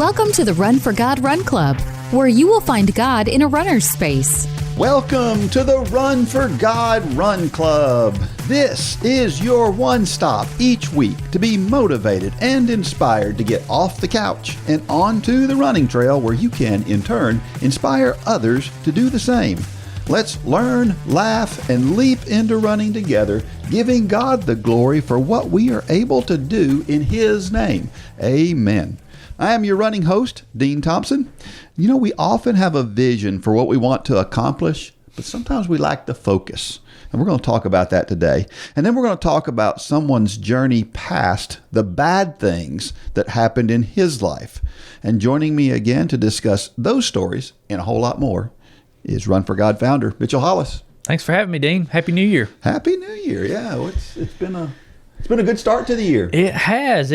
Welcome to the Run for God Run Club, where you will find God in a runner's space. Welcome to the Run for God Run Club. This is your one stop each week to be motivated and inspired to get off the couch and onto the running trail where you can, in turn, inspire others to do the same. Let's learn, laugh, and leap into running together, giving God the glory for what we are able to do in His name. Amen. I am your running host, Dean Thompson. You know, we often have a vision for what we want to accomplish, but sometimes we lack the focus. And we're going to talk about that today. And then we're going to talk about someone's journey past the bad things that happened in his life. And joining me again to discuss those stories and a whole lot more is Run for God founder, Mitchell Hollis. Thanks for having me, Dean. Happy New Year. Happy New Year. Yeah, well, it's been a good start to the year. It has,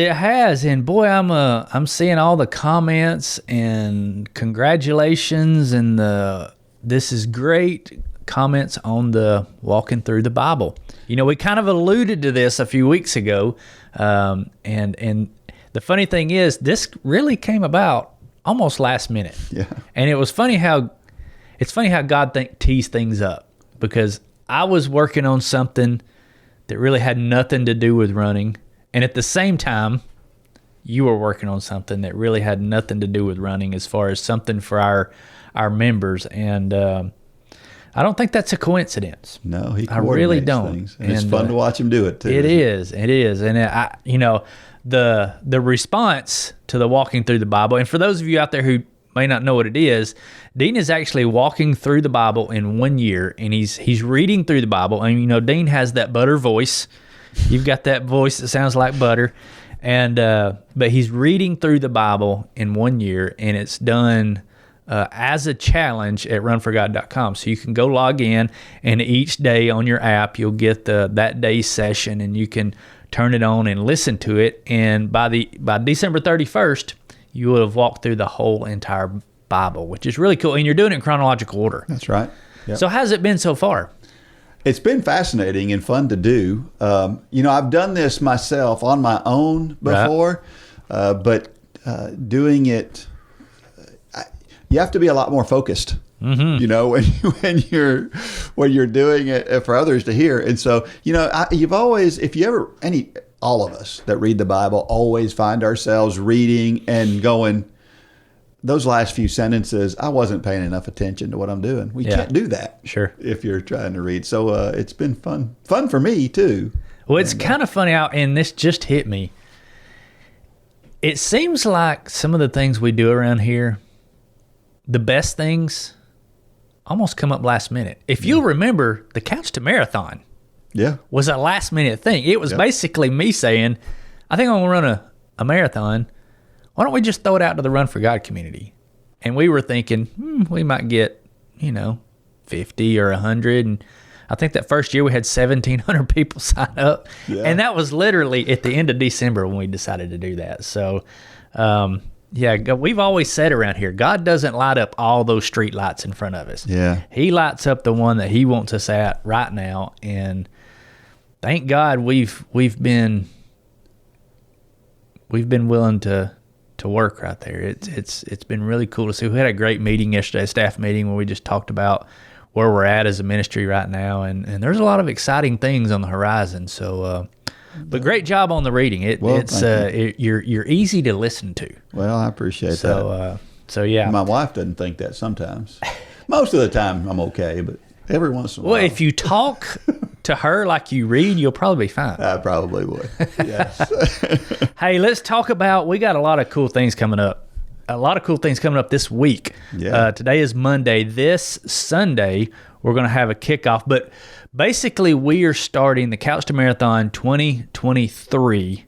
and boy, I'm seeing all the comments and congratulations and this is great comments on the walking through the Bible. You know, we kind of alluded to this a few weeks ago, and the funny thing is, this really came about almost last minute. Yeah, and it was funny how God teased things up, because I was working on something that really had nothing to do with running, and at the same time, you were working on something that really had nothing to do with running, as far as something for our members, and I don't think that's a coincidence. No, he coordinates I really don't. Things. And it's fun to watch him do it too. It is, and the response to the walking through the Bible, and for those of you out there who may not know what it is, Dean is actually walking through the Bible in 1 year, and he's reading through the Bible. And you know, Dean has that butter voice. You've got that voice that sounds like butter, and but he's reading through the Bible in 1 year, and it's done as a challenge at runforgod.com. So you can go log in, and each day on your app you'll get that day's session, and you can turn it on and listen to it. And by December 31st. You would have walked through the whole entire Bible, which is really cool. And you're doing it in chronological order. That's right. Yep. So how's it been so far? It's been fascinating and fun to do. I've done this myself on my own before, right. But doing it, you have to be a lot more focused. Mm-hmm. You know, when you're doing it for others to hear. And so, all of us that read the Bible always find ourselves reading and going, those last few sentences, I wasn't paying enough attention to what I'm doing. We can't do that. Sure. If you're trying to read. So it's been fun for me too. Well, it's kind of funny out, and this just hit me. It seems like some of the things we do around here, the best things almost come up last minute. If you'll remember, the Couch to Marathon was a last minute thing. It was basically me saying, I think I'm going to run a marathon. Why don't we just throw it out to the Run for God community? And we were thinking, we might get, 50 or 100. And I think that first year we had 1,700 people sign up. Yeah. And that was literally at the end of December when we decided to do that. So, we've always said around here, God doesn't light up all those street lights in front of us. Yeah. He lights up the one that He wants us at right now. And thank God we've been willing to work right there. It's been really cool to see. We had a great meeting yesterday, a staff meeting, where we just talked about where we're at as a ministry right now, and there's a lot of exciting things on the horizon. So, but great job on the reading. You're easy to listen to. Well, I appreciate that. So yeah. My wife doesn't think that sometimes. Most of the time I'm okay, but every once in a while. Well, if you talk to her like you read, you'll probably be fine. I probably would. Yes. Hey, let's talk about, we got a lot of cool things coming up. This week. Yeah. Today is Monday. This Sunday, we're going to have a kickoff. But basically, we are starting the Couch to Marathon 2023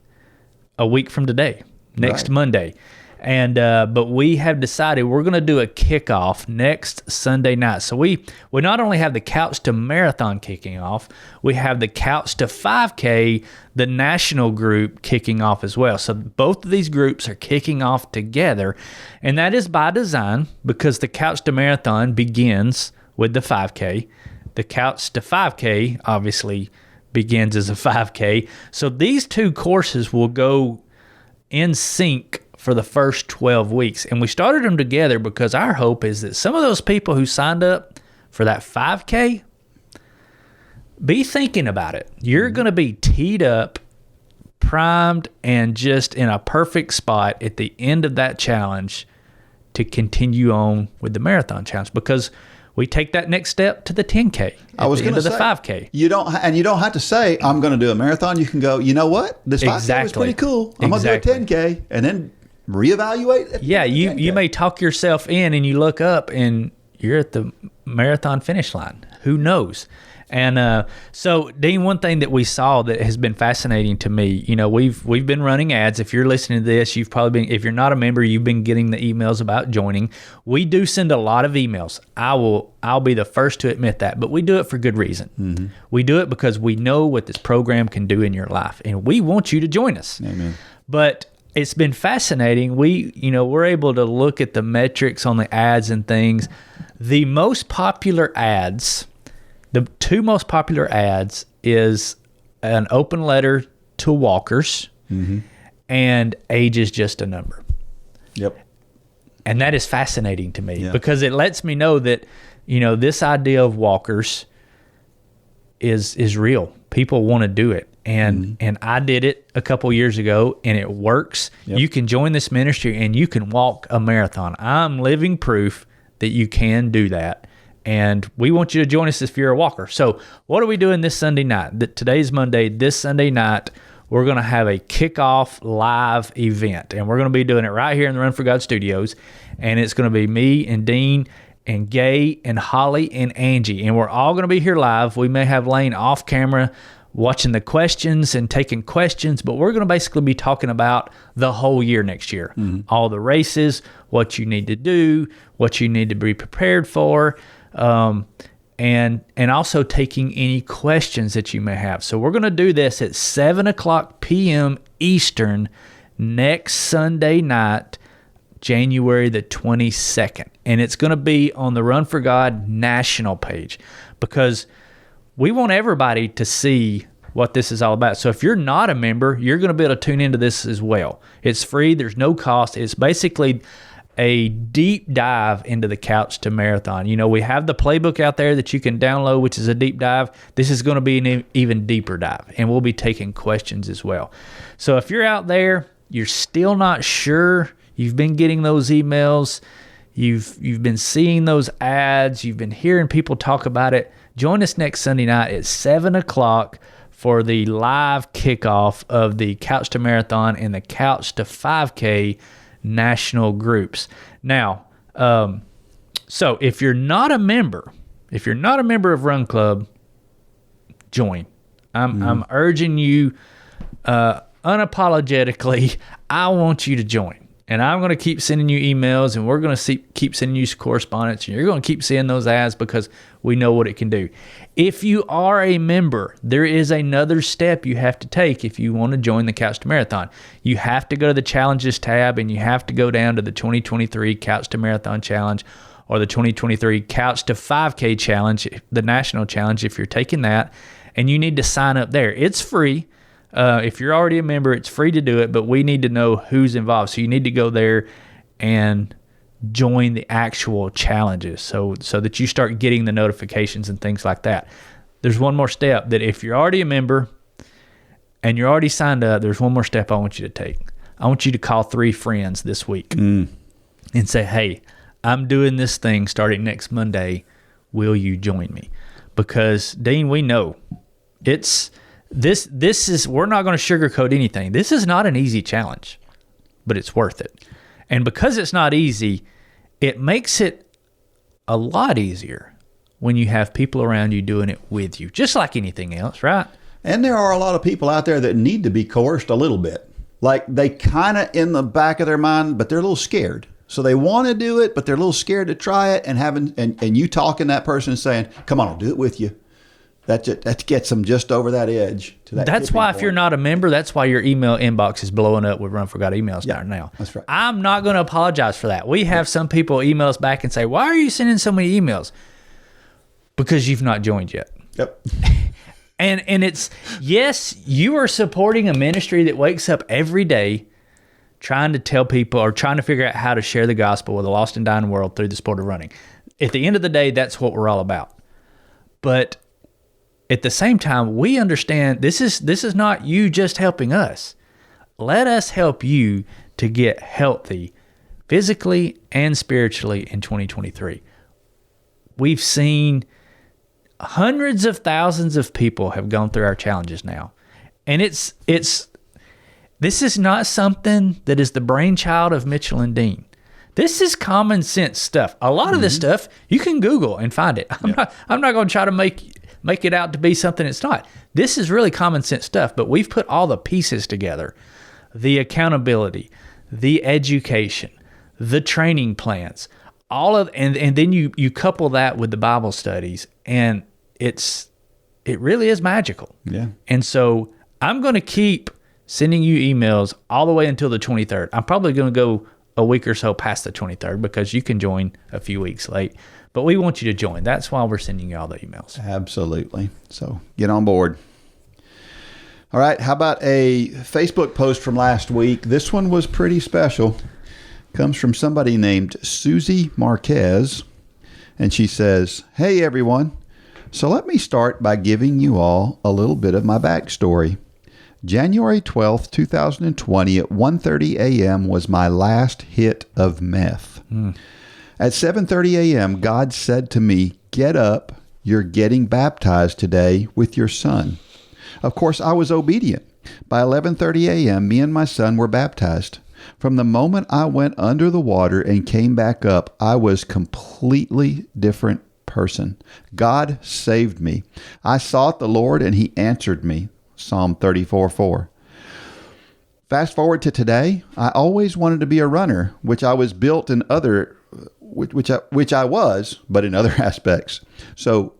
a week from today, next Monday. And but we have decided we're going to do a kickoff next Sunday night. So we not only have the Couch to Marathon kicking off, we have the Couch to 5K, the national group, kicking off as well. So both of these groups are kicking off together, and that is by design, because the Couch to Marathon begins with the 5K. The Couch to 5K obviously begins as a 5K. So these two courses will go in sync for the first 12 weeks. And we started them together because our hope is that some of those people who signed up for that 5K, be thinking about it. You're going to be teed up, primed, and just in a perfect spot at the end of that challenge to continue on with the marathon challenge, because we take that next step to the 10K. I was going to say the 5K. You don't have to say I'm going to do a marathon. You can go, you know what? This 5K was pretty cool. I'm going to do a 10K and then reevaluate. Yeah, you may talk yourself in and you look up and you're at the marathon finish line. Who knows? And so, Dean, one thing that we saw that has been fascinating to me, we've been running ads. If you're listening to this, you've probably been, if you're not a member, you've been getting the emails about joining. We do send a lot of emails. I'll be the first to admit that, but we do it for good reason. Mm-hmm. We do it because we know what this program can do in your life, and we want you to join us. Amen. But it's been fascinating. We're able to look at the metrics on the ads and things. The most popular ads. The two most popular ads is an open letter to walkers, mm-hmm. and age is just a number. Yep. And that is fascinating to me because it lets me know that, this idea of walkers is real. People want to do it. And I did it a couple years ago, and it works. Yep. You can join this ministry and you can walk a marathon. I'm living proof that you can do that. And we want you to join us if you're a walker. So what are we doing this Sunday night? Today's Monday. This Sunday night, we're going to have a kickoff live event. And we're going to be doing it right here in the Run for God studios. And it's going to be me and Dean and Gay and Holly and Angie. And we're all going to be here live. We may have Lane off camera watching the questions and taking questions, but we're going to basically be talking about the whole year next year. Mm-hmm. All the races, what you need to do, what you need to be prepared for. And also taking any questions that you may have. So we're going to do this at 7:00 p.m. Eastern next Sunday night, January the 22nd. And it's going to be on the Run for God national page because we want everybody to see what this is all about. So if you're not a member, you're going to be able to tune into this as well. It's free. There's no cost. It's basically a deep dive into the Couch to Marathon. We have the playbook out there that you can download, which is a deep dive. This is going to be an even deeper dive, and we'll be taking questions as well. So if you're out there, you're still not sure, you've been getting those emails, you've been seeing those ads, you've been hearing people talk about it, join us next Sunday night at 7:00 for the live kickoff of the Couch to Marathon and the Couch to 5K national groups. Now, so if you're not a member of Run Club, join. I'm urging you unapologetically. I want you to join, and I'm going to keep sending you emails, and we're going to keep sending you correspondence, and you're going to keep seeing those ads because we know what it can do. If you are a member, there is another step you have to take if you want to join the Couch to Marathon. You have to go to the Challenges tab, and you have to go down to the 2023 Couch to Marathon Challenge or the 2023 Couch to 5K Challenge, the national challenge, if you're taking that, and you need to sign up there. It's free. If you're already a member, it's free to do it, but we need to know who's involved. So you need to go there and join the actual challenges so that you start getting the notifications and things like that. There's one more step that if you're already a member and you're already signed up, there's one more step I want you to take. I want you to call 3 friends this week and say, hey, I'm doing this thing starting next Monday. Will you join me? Because, Dean, we know it's this is, we're not going to sugarcoat anything. This is not an easy challenge, but it's worth it. And because it's not easy, it makes it a lot easier when you have people around you doing it with you, just like anything else, right? And there are a lot of people out there that need to be coerced a little bit. Like they kind of in the back of their mind, but they're a little scared. So they want to do it, but they're a little scared to try it. And you talking to that person and saying, come on, I'll do it with you. That gets them just over that edge. That's why if you're not a member, that's why your email inbox is blowing up with Run for God emails down now. That's right. I'm not going to apologize for that. We have some people email us back and say, why are you sending so many emails? Because you've not joined yet. Yep. And it's, yes, you are supporting a ministry that wakes up every day trying to tell people or trying to figure out how to share the gospel with a lost and dying world through the sport of running. At the end of the day, that's what we're all about. But at the same time, we understand this is not you just helping us. Let us help you to get healthy physically and spiritually in 2023. We've seen hundreds of thousands of people have gone through our challenges now. And this is not something that is the brainchild of Mitchell and Dean. This is common sense stuff. A lot of this stuff you can Google and find it. I'm not going to try to make it out to be something it's not. This is really common sense stuff, but we've put all the pieces together. The accountability, the education, the training plans, and then you couple that with the Bible studies, and it really is magical. Yeah. And so I'm going to keep sending you emails all the way until the 23rd. I'm probably going to go a week or so past the 23rd because you can join a few weeks late. But we want you to join. That's why we're sending you all the emails. Absolutely. So get on board. All right. How about a Facebook post from last week? This one was pretty special. Comes from somebody named Susie Marquez. And she says, "Hey, everyone. So let me start by giving you all a little bit of my backstory. January 12th, 2020 at 1:30 a.m. was my last hit of meth. At 7:30 a.m., God said to me, 'Get up. You're getting baptized today with your son.' Of course, I was obedient. By 11:30 a.m., me and my son were baptized. From the moment I went under the water and came back up, I was completely different person. God saved me. I sought the Lord and he answered me." Psalm 34:4. Fast forward to today. I always wanted to be a runner, which I was built in other, which I was, but in other aspects. So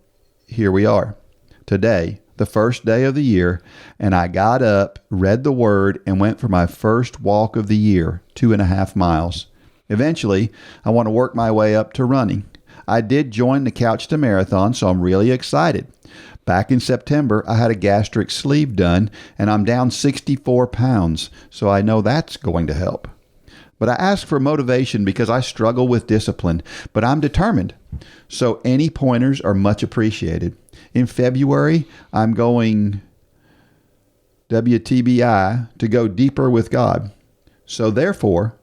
here we are today, the first day of the year, and I got up, read the word, and went for my first walk of the year, 2.5 miles. Eventually, I want to work my way up to running. I did join the Couch to Marathon, so I'm really excited. Back in September, I had a gastric sleeve done, and I'm down 64 pounds, so I know that's going to help. But I ask for motivation because I struggle with discipline, but I'm determined. So any pointers are much appreciated. In February, I'm going WTBI to go deeper with God. So therefore,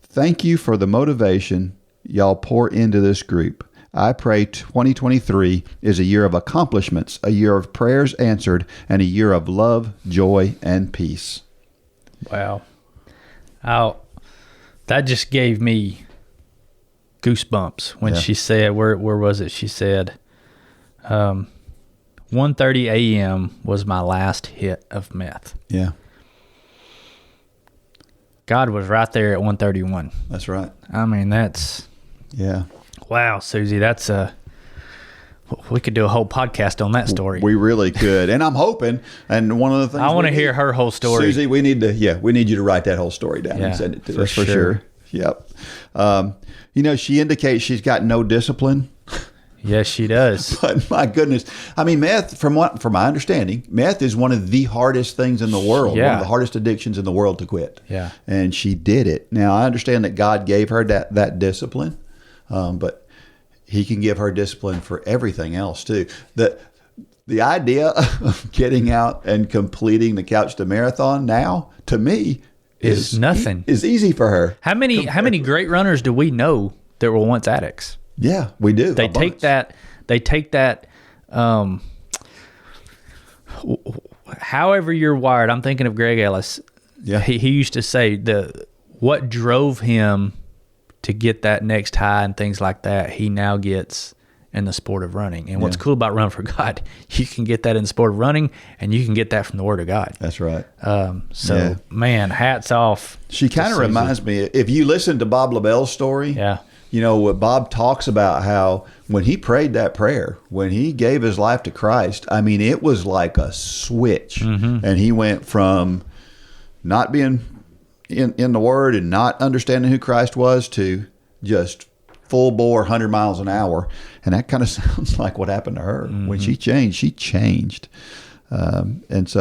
thank you for the motivation y'all pour into this group. I pray 2023 is a year of accomplishments, a year of prayers answered, and a year of love, joy, and peace. Wow. That just gave me goosebumps when she said, where was it? She said, 1:30 a.m. was my last hit of meth. Yeah. God was right there at 1:31. That's right. I mean, that's... Yeah. Wow, Susie, we could do a whole podcast on that story. We really could. And I'm hoping, and one of the things I want to hear her whole story. Susie, we need you to write that whole story down and send it to us for sure. Yep. She indicates she's got no discipline. Yes, she does. But my goodness, I mean, meth, from my understanding, meth is one of the hardest things in the world, one of the hardest addictions in the world to quit. Yeah. And she did it. Now, I understand that God gave her that discipline, but he can give her discipline for everything else too. The idea of getting out and completing the Couch to Marathon now, to me, is nothing. Is easy for her. How many great runners do we know that were once addicts? Yeah, we do. They take that. However you're wired. I'm thinking of Greg Ellis. Yeah, he used to say what drove him to get that next high and things like that, he now gets in the sport of running. And what's cool about Run for God, you can get that in the sport of running, and you can get that from the Word of God. That's right. Man, hats off. She kind of reminds me, if you listen to Bob LaBelle's story, what Bob talks about, how when he prayed that prayer, when he gave his life to Christ, I mean, it was like a switch. Mm-hmm. And he went from not being in the Word and not understanding who Christ was to just full bore 100 miles an hour. And that kind of sounds like what happened to her. Mm-hmm. When she changed. And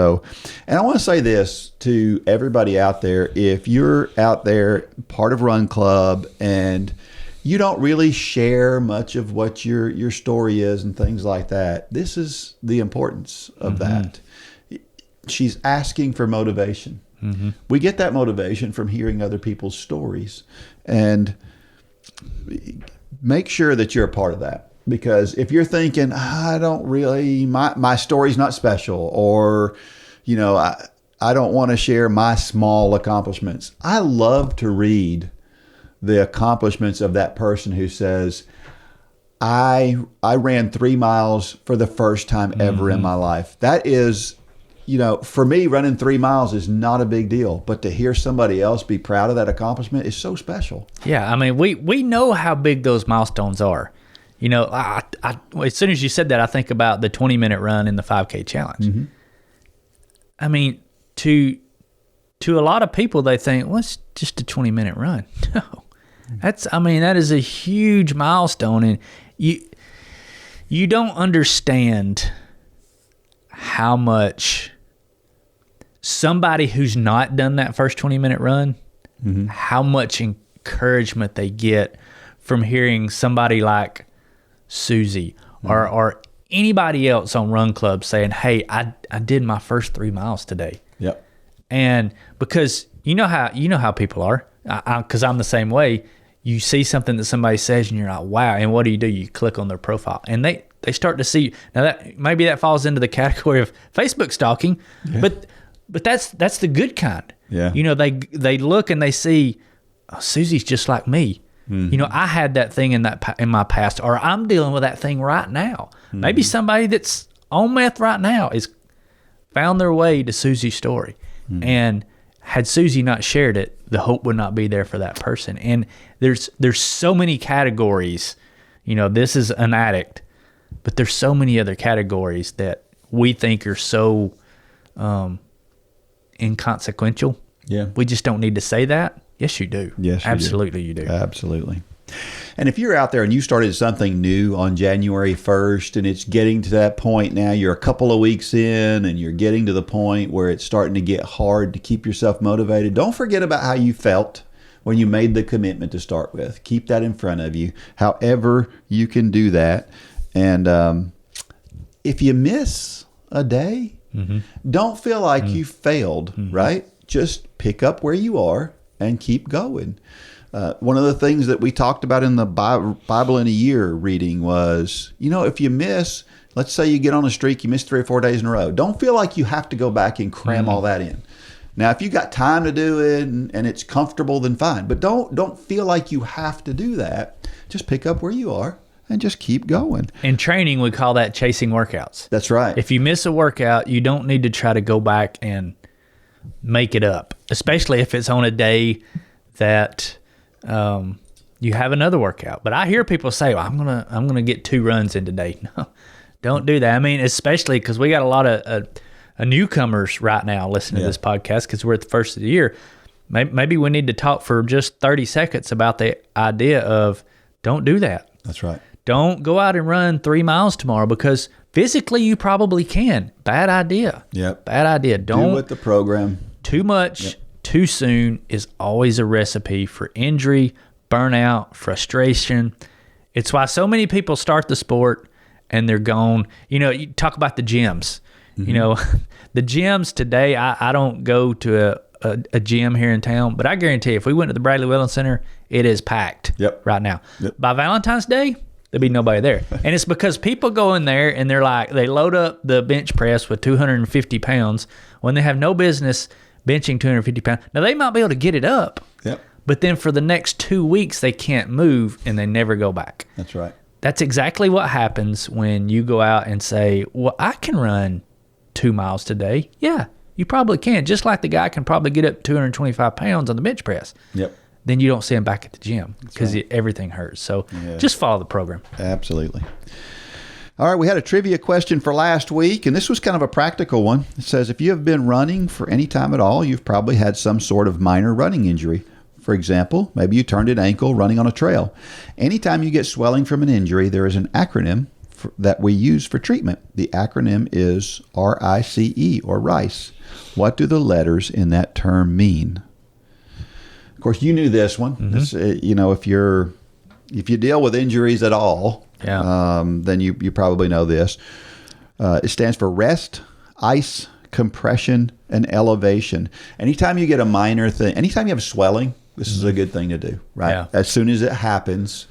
I want to say this to everybody out there. If you're out there, part of Run Club, and you don't really share much of what your story is and things like that, this is the importance of that. She's asking for motivation. We get that motivation from hearing other people's stories, and make sure that you're a part of that. Because if you're thinking, I don't really, my story's not special, or, I don't want to share my small accomplishments. I love to read the accomplishments of that person who says, I ran 3 miles for the first time ever in my life. That is, for me, running 3 miles is not a big deal, but to hear somebody else be proud of that accomplishment is so special. Yeah. I mean, we know how big those milestones are. As soon as you said that, I think about the 20-minute run in the 5K challenge. I mean, to a lot of people, they think, well, it's just a 20-minute run. No, that is a huge milestone, and you don't understand how much somebody who's not done that first 20-minute run, how much encouragement they get from hearing somebody like Susie or anybody else on Run Club saying, hey, I did my first 3 miles today. Yep. And because you know how people are, because I'm the same way. You see something that somebody says and you're like, wow. And what do? You click on their profile and they start to see. Now that maybe that falls into the category of Facebook stalking, but that's the good kind. Yeah. They look and they see, oh, Susie's just like me. I had that thing in my past, or I'm dealing with that thing right now. Maybe somebody that's on meth right now is found their way to Susie's story. And had Susie not shared it, the hope would not be there for that person. And there's so many categories. This is an addict, but there's so many other categories that we think are so inconsequential. Yeah. We just don't need to say that. Yes, you do. Yes, absolutely, you do. Absolutely. And if you're out there and you started something new on January 1st and it's getting to that point now, you're a couple of weeks in and you're getting to the point where it's starting to get hard to keep yourself motivated, don't forget about how you felt when you made the commitment to start with. Keep that in front of you, however you can do that. And if you miss a day, don't feel like you failed, right? Just pick up where you are and keep going. One of the things that we talked about in the Bible in a Year reading was, if you miss, let's say you get on a streak, you miss 3 or 4 days in a row. Don't feel like you have to go back and cram all that in. Now, if you got time to do it and it's comfortable, then fine. But don't feel like you have to do that. Just pick up where you are and just keep going. In training, we call that chasing workouts. That's right. If you miss a workout, you don't need to try to go back and make it up, especially if it's on a day that you have another workout. But I hear people say, well, I'm gonna get 2 runs in today. No, don't do that. I mean, especially because we got a lot of newcomers right now listening to this podcast because we're at the first of the year. Maybe we need to talk for just 30 seconds about the idea of don't do that. That's right. Don't go out and run 3 miles tomorrow because physically you probably can. Bad idea. Yep. Bad idea. Don't do with the program. Too much too soon is always a recipe for injury, burnout, frustration. It's why so many people start the sport and they're gone. You talk about the gyms. The gyms today, I don't go to a gym here in town, but I guarantee you, if we went to the Bradley Wellness Center, it is packed right now. Yep. By Valentine's Day, there'd be nobody there. And it's because people go in there and they load up the bench press with 250 pounds when they have no business benching 250 pounds. Now, they might be able to get it up, but then for the next 2 weeks, they can't move and they never go back. That's right. That's exactly what happens when you go out and say, well, I can run 2 miles today. Yeah, you probably can. Just like the guy can probably get up 225 pounds on the bench press. Yep. Then you don't see him back at the gym because everything hurts. So just follow the program. Absolutely. All right, we had a trivia question for last week, and this was kind of a practical one. It says, if you have been running for any time at all, you've probably had some sort of minor running injury. For example, maybe you turned an ankle running on a trail. Anytime you get swelling from an injury, there is an acronym that we use for treatment. The acronym is RICE, or RICE. What do the letters in that term mean? Of course, you knew this one. Mm-hmm. This, if you deal with injuries at all, then you probably know this. It stands for rest, ice, compression, and elevation. Anytime you get a minor thing, anytime you have swelling, this is a good thing to do, right? Yeah. As soon as it happens,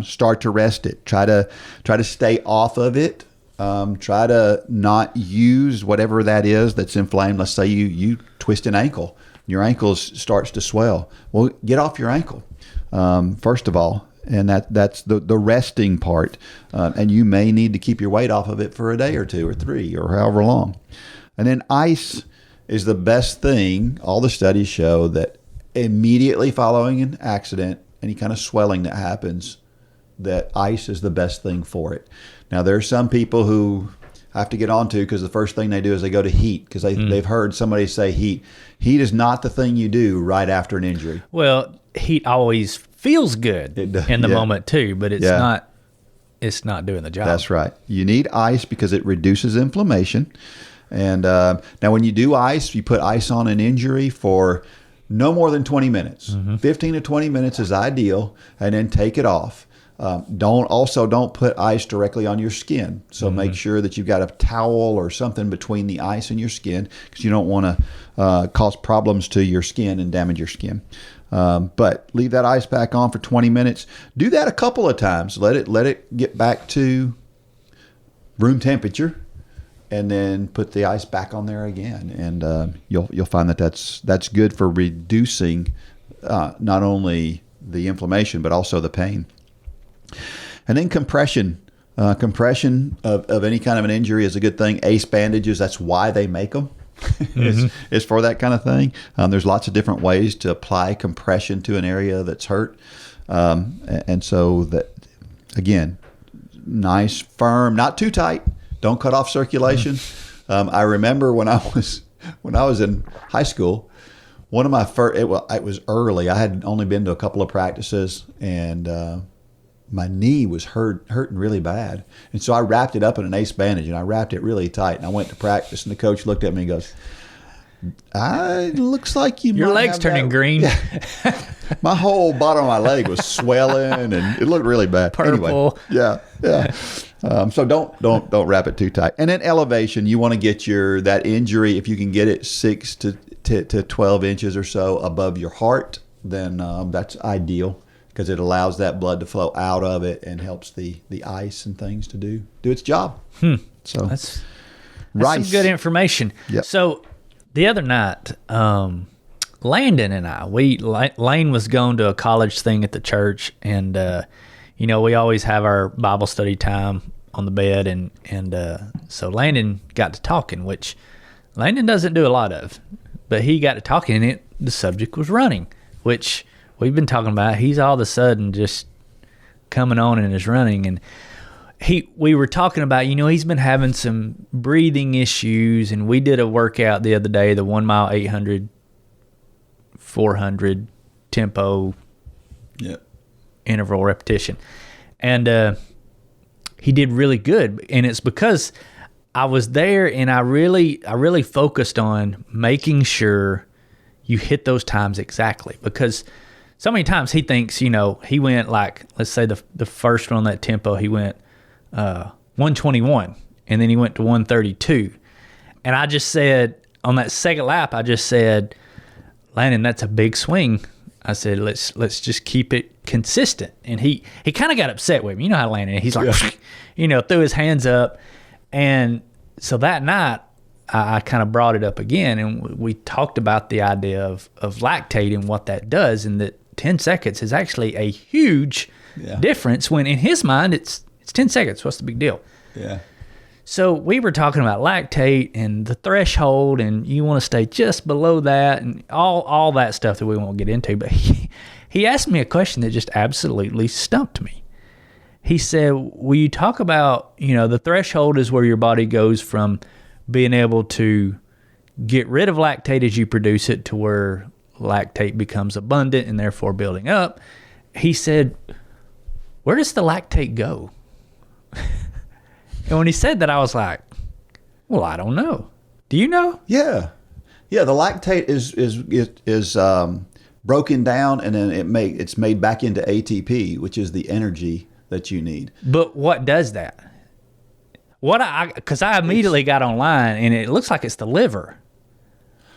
start to rest it. Try to stay off of it. Try to not use whatever that is that's inflamed. Let's say you twist an ankle. Your ankle starts to swell. Well, get off your ankle, first of all. And that's the resting part. And you may need to keep your weight off of it for a day or two or three or however long. And then ice is the best thing. All the studies show that immediately following an accident, any kind of swelling that happens, that ice is the best thing for it. Now, there are some people who have to get onto, because the first thing they do is they go to heat, because they've heard somebody say heat. Heat is not the thing you do right after an injury. Well, heat always feels good in the moment too, but it's not doing the job. That's right. You need ice because it reduces inflammation. And now when you do ice, you put ice on an injury for no more than 20 minutes. Mm-hmm. 15 to 20 minutes is ideal, and then take it off. Don't put ice directly on your skin. So make sure that you've got a towel or something between the ice and your skin, because you don't want to cause problems to your skin and damage your skin. But leave that ice pack on for 20 minutes. Do that a couple of times. Let it get back to room temperature, and then put the ice back on there again. And you'll find that's good for reducing not only the inflammation but also the pain. And then compression. Compression of any kind of an injury is a good thing. Ace bandages, that's why they make them. It's for that kind of thing. There's lots of different ways to apply compression to an area that's hurt. And so that, again, nice, firm, not too tight. Don't cut off circulation. I remember when I was in high school, one of my first, it was early. I had only been to a couple of practices, and my knee was hurting really bad. And so I wrapped it up in an ace bandage, and I wrapped it really tight. And I went to practice, and the coach looked at me and goes, looks like your leg's turning green. Yeah. My whole bottom of my leg was swelling, and it looked really bad. Purple. Anyway, yeah. So don't wrap it too tight. And then elevation, you want to get that injury, if you can get it 6 to 12 inches or so above your heart, then that's ideal, because it allows that blood to flow out of it and helps the ice and things to do its job. So that's some good information. Yep. So the other night, Landon and I, Lane was going to a college thing at the church, and we always have our Bible study time on the bed, and so Landon got to talking, which Landon doesn't do a lot of, but he got to talking, and the subject was running, which we've been talking about. He's all of a sudden just coming on in his running, and we were talking about, he's been having some breathing issues, and we did a workout the other day, the 1 mile, 800, 400 tempo, interval repetition, and he did really good. And it's because I was there, and I really focused on making sure you hit those times exactly, because so many times he thinks, he went like, let's say the first one on that tempo, he went 121, and then he went to 132. And I just said, on that second lap, Landon, that's a big swing. I said, let's just keep it consistent. And he kind of got upset with me. You know how Landon is. He's like, threw his hands up. And so that night, I kind of brought it up again, and we talked about the idea of lactate and what that does, and that 10 seconds is actually a huge difference, when in his mind it's 10 seconds. What's the big deal? Yeah. So we were talking about lactate and the threshold, and you want to stay just below that, and all that stuff that we won't get into. But he asked me a question that just absolutely stumped me. He said, will you talk about, the threshold is where your body goes from being able to get rid of lactate as you produce it to where lactate becomes abundant and therefore building up. He said, where does the lactate go? And when he said that, I was like, well, I don't know. Do you know? Yeah. Yeah, the lactate is broken down, and then it's made back into ATP, which is the energy that you need. But what does that? Because I immediately got online, and it looks like it's the liver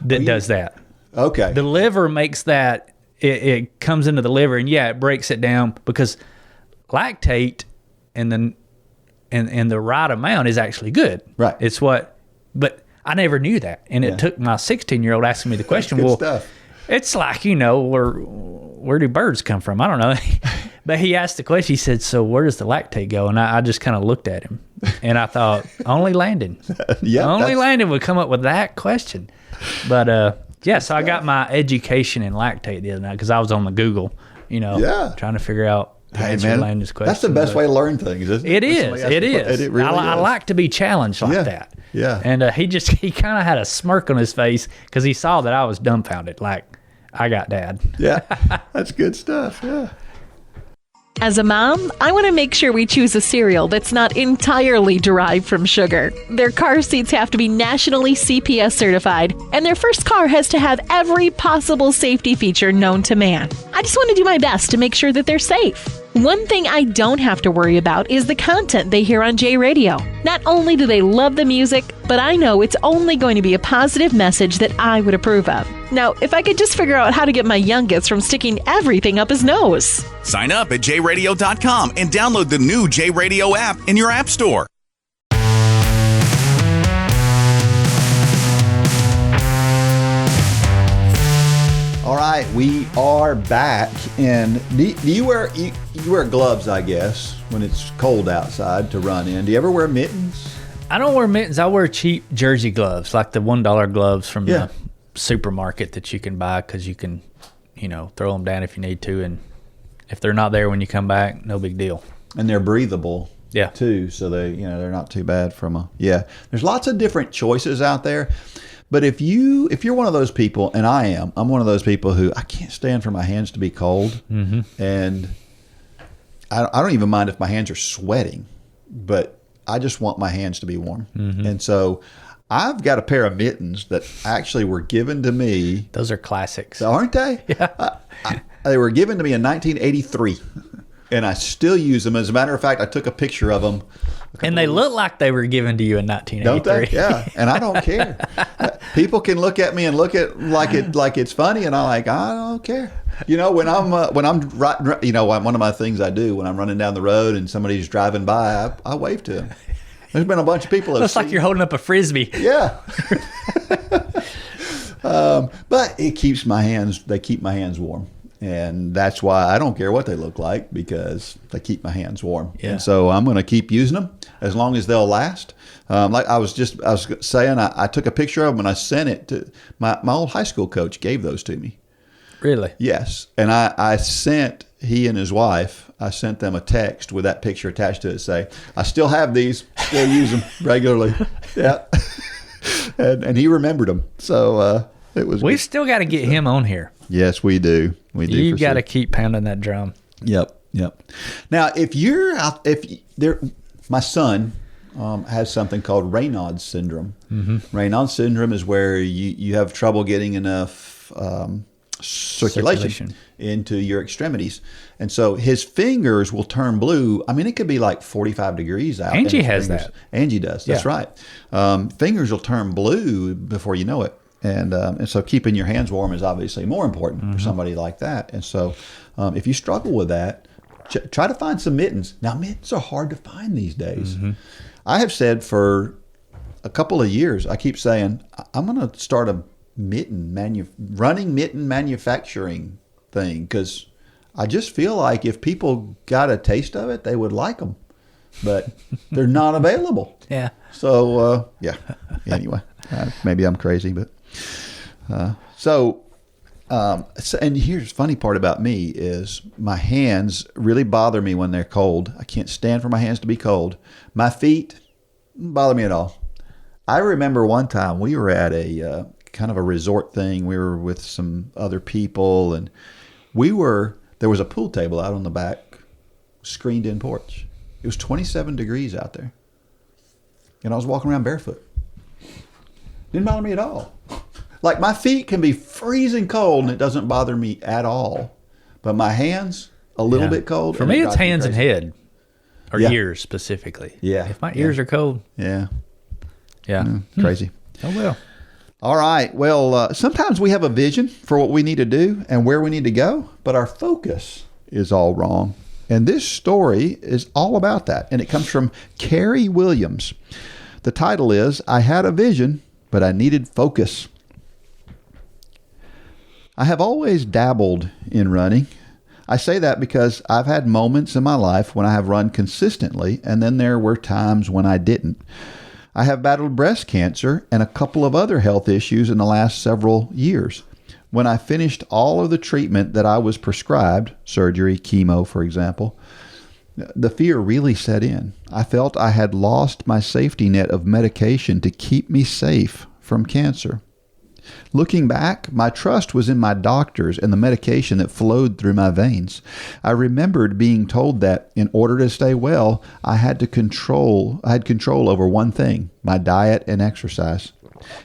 that does that. Okay. The liver makes that, it comes into the liver, and it breaks it down, because lactate and the right amount is actually good. Right. But I never knew that. And it took my 16-year-old asking me the question, well, stuff. It's like, where do birds come from? I don't know. But he asked the question, he said, so where does the lactate go? And I just kind of looked at him, and I thought, only Landon. Landon would come up with that question. But so I got my education in lactate the other night, because I was on the Google, trying to figure out to answer Landon's question. That's the best way to learn things, isn't it? It is. It really is. I like to be challenged like that. Yeah. And he kind of had a smirk on his face, because he saw that I was dumbfounded, like, I got dad. Yeah, that's good stuff. Yeah. As a mom, I want to make sure we choose a cereal that's not entirely derived from sugar. Their car seats have to be nationally CPS certified, and their first car has to have every possible safety feature known to man. I just want to do my best to make sure that they're safe. One thing I don't have to worry about is the content they hear on J Radio. Not only do they love the music, but I know it's only going to be a positive message that I would approve of. Now, if I could just figure out how to get my youngest from sticking everything up his nose. Sign up at jradio.com and download the new J Radio app in your app store. All right, we are back, and do you wear gloves, I guess, when it's cold outside to run in? Do you ever wear mittens? I don't wear mittens. I wear cheap jersey gloves, like the $1 gloves from the supermarket that you can buy, because you can, throw them down if you need to, and if they're not there when you come back, no big deal. And they're breathable, too, so they're not too bad from a There's lots of different choices out there. But if you're one of those people, and I'm one of those people who I can't stand for my hands to be cold, and I don't even mind if my hands are sweating, but I just want my hands to be warm. And so I've got a pair of mittens that actually were given to me. Those are classics, aren't they? Yeah. They were given to me in 1983, and I still use them. As a matter of fact, I took a picture of them. And they look like they were given to you in 1983. Don't they? Yeah, and I don't care. People can look at me and look at like it's funny, and I don't care. When I'm one of my things I do when I'm running down the road and somebody's driving by, I wave to them. There's been a bunch of people. Looks like you're holding up a frisbee. Yeah. But it keeps my hands. They keep my hands warm. And that's why I don't care what they look like, because they keep my hands warm. Yeah. And so I'm going to keep using them as long as they'll last. Like I was saying, I took a picture of them and I sent it to my old high school coach. Gave those to me. Really? Yes. And I sent he and his wife. I sent them a text with that picture attached to it. Say, I still have these. Still use them regularly. Yeah. and he remembered them. So it was. We've still got to get him on here. Yes, we do. We do. You've got to keep pounding that drum. Yep. Now, my son has something called Raynaud's syndrome. Raynaud's syndrome is where you have trouble getting enough circulation into your extremities, and so his fingers will turn blue. I mean, it could be like 45 degrees out. Angie has that. Angie does. That's right. Fingers will turn blue before you know it. And so keeping your hands warm is obviously more important for somebody like that. And so if you struggle with that, try to find some mittens. Now, mittens are hard to find these days. I have said for a couple of years, I keep saying, I'm going to start a running mitten manufacturing thing, because I just feel like if people got a taste of it, they would like them. But they're not available. Yeah. So, anyway, maybe I'm crazy, but... and here's the funny part about me is my hands really bother me when they're cold. I can't stand for my hands to be cold. My feet don't bother me at all. I remember one time we were at a kind of a resort thing. We were with some other people, and there was a pool table out on the back screened in porch. It was 27 degrees out there. and I was walking around barefoot. Didn't bother me at all. Like my feet can be freezing cold and it doesn't bother me at all. But my hands, a little bit cold. For me, it's hands and head. Or ears specifically. Yeah. If my ears are cold. Yeah. Yeah. Crazy. Oh, well. All right. Well, sometimes we have a vision for what we need to do and where we need to go, but our focus is all wrong. And this story is all about that. And it comes from Carrie Williams. The title is, I Had a Vision, but I Needed Focus. I have always dabbled in running. I say that because I've had moments in my life when I have run consistently, and then there were times when I didn't. I have battled breast cancer and a couple of other health issues in the last several years. When I finished all of the treatment that I was prescribed, surgery, chemo, for example, the fear really set in. I felt I had lost my safety net of medication to keep me safe from cancer. Looking back, my trust was in my doctors and the medication that flowed through my veins. I remembered being told that in order to stay well, I had control over one thing, my diet and exercise.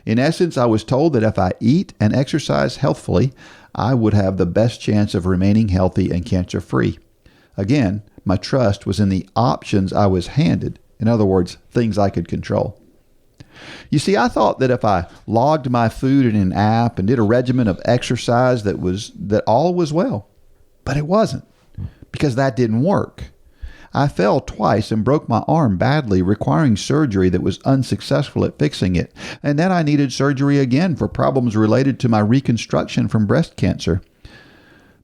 In essence, I was told that if I eat and exercise healthfully, I would have the best chance of remaining healthy and cancer-free. Again, my trust was in the options I was handed. In other words, things I could control. You see, I thought that if I logged my food in an app and did a regimen of exercise that all was well. But it wasn't, because that didn't work. I fell twice and broke my arm badly, requiring surgery that was unsuccessful at fixing it. And then I needed surgery again for problems related to my reconstruction from breast cancer.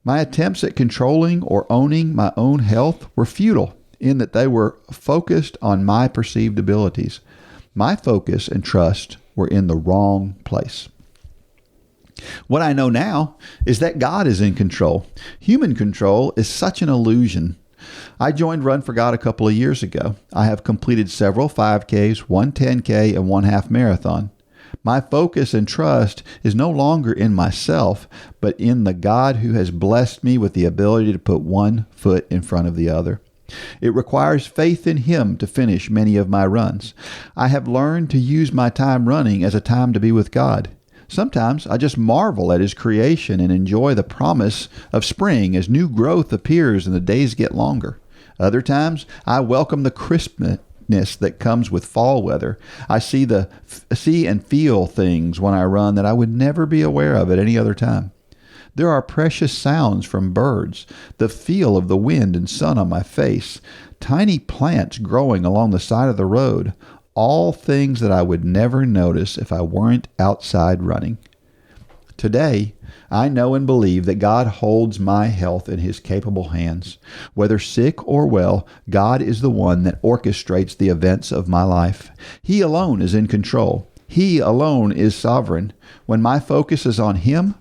My attempts at controlling or owning my own health were futile in that they were focused on my perceived abilities. My focus and trust were in the wrong place. What I know now is that God is in control. Human control is such an illusion. I joined Run for God a couple of years ago. I have completed several 5Ks, one 10K, and one half marathon. My focus and trust is no longer in myself, but in the God who has blessed me with the ability to put one foot in front of the other. It requires faith in Him to finish many of my runs. I have learned to use my time running as a time to be with God. Sometimes I just marvel at His creation and enjoy the promise of spring as new growth appears and the days get longer. Other times I welcome the crispness that comes with fall weather. I see and feel things when I run that I would never be aware of at any other time. There are precious sounds from birds, the feel of the wind and sun on my face, tiny plants growing along the side of the road, all things that I would never notice if I weren't outside running. Today, I know and believe that God holds my health in His capable hands. Whether sick or well, God is the one that orchestrates the events of my life. He alone is in control. He alone is sovereign. When my focus is on Him,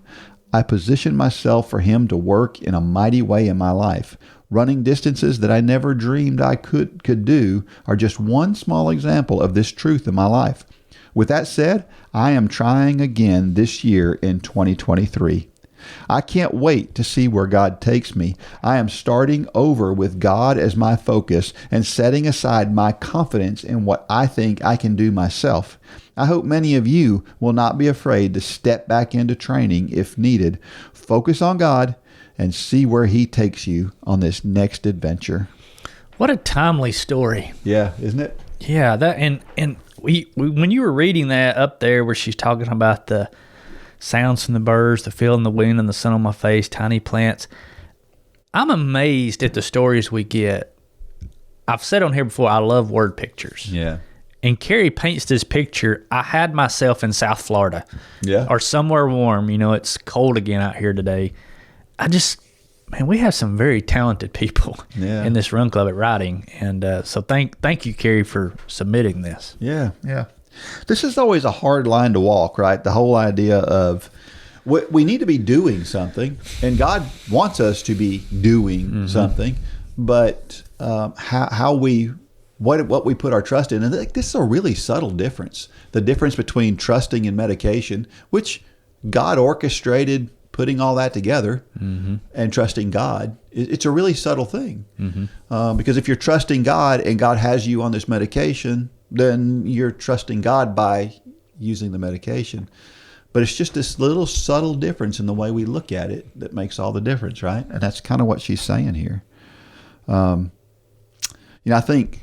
I position myself for Him to work in a mighty way in my life. Running distances that I never dreamed I could do are just one small example of this truth in my life. With that said, I am trying again this year in 2023. I can't wait to see where God takes me. I am starting over with God as my focus and setting aside my confidence in what I think I can do myself. I hope many of you will not be afraid to step back into training if needed. Focus on God and see where He takes you on this next adventure. What a timely story. Yeah, isn't it? Yeah, that and we when you were reading that up there where she's talking about the sounds from the birds, the feeling the wind and the sun on my face, tiny plants, I'm amazed at the stories we get. I've said on here before, I love word pictures. Yeah. And Carrie paints this picture. I had myself in South Florida. Yeah. Or somewhere warm. You know, it's cold again out here today. Man, we have some very talented people in this run club at riding. And so thank you, Carrie, for submitting this. Yeah, yeah. This is always a hard line to walk, right? The whole idea of we need to be doing something, and God wants us to be doing something, but what we put our trust in, and this is a really subtle difference. The difference between trusting in medication, which God orchestrated putting all that together, and trusting God, it's a really subtle thing. Because if you're trusting God and God has you on this medication, then you're trusting God by using the medication. But it's just this little subtle difference in the way we look at it that makes all the difference, right? And that's kind of what she's saying here. I think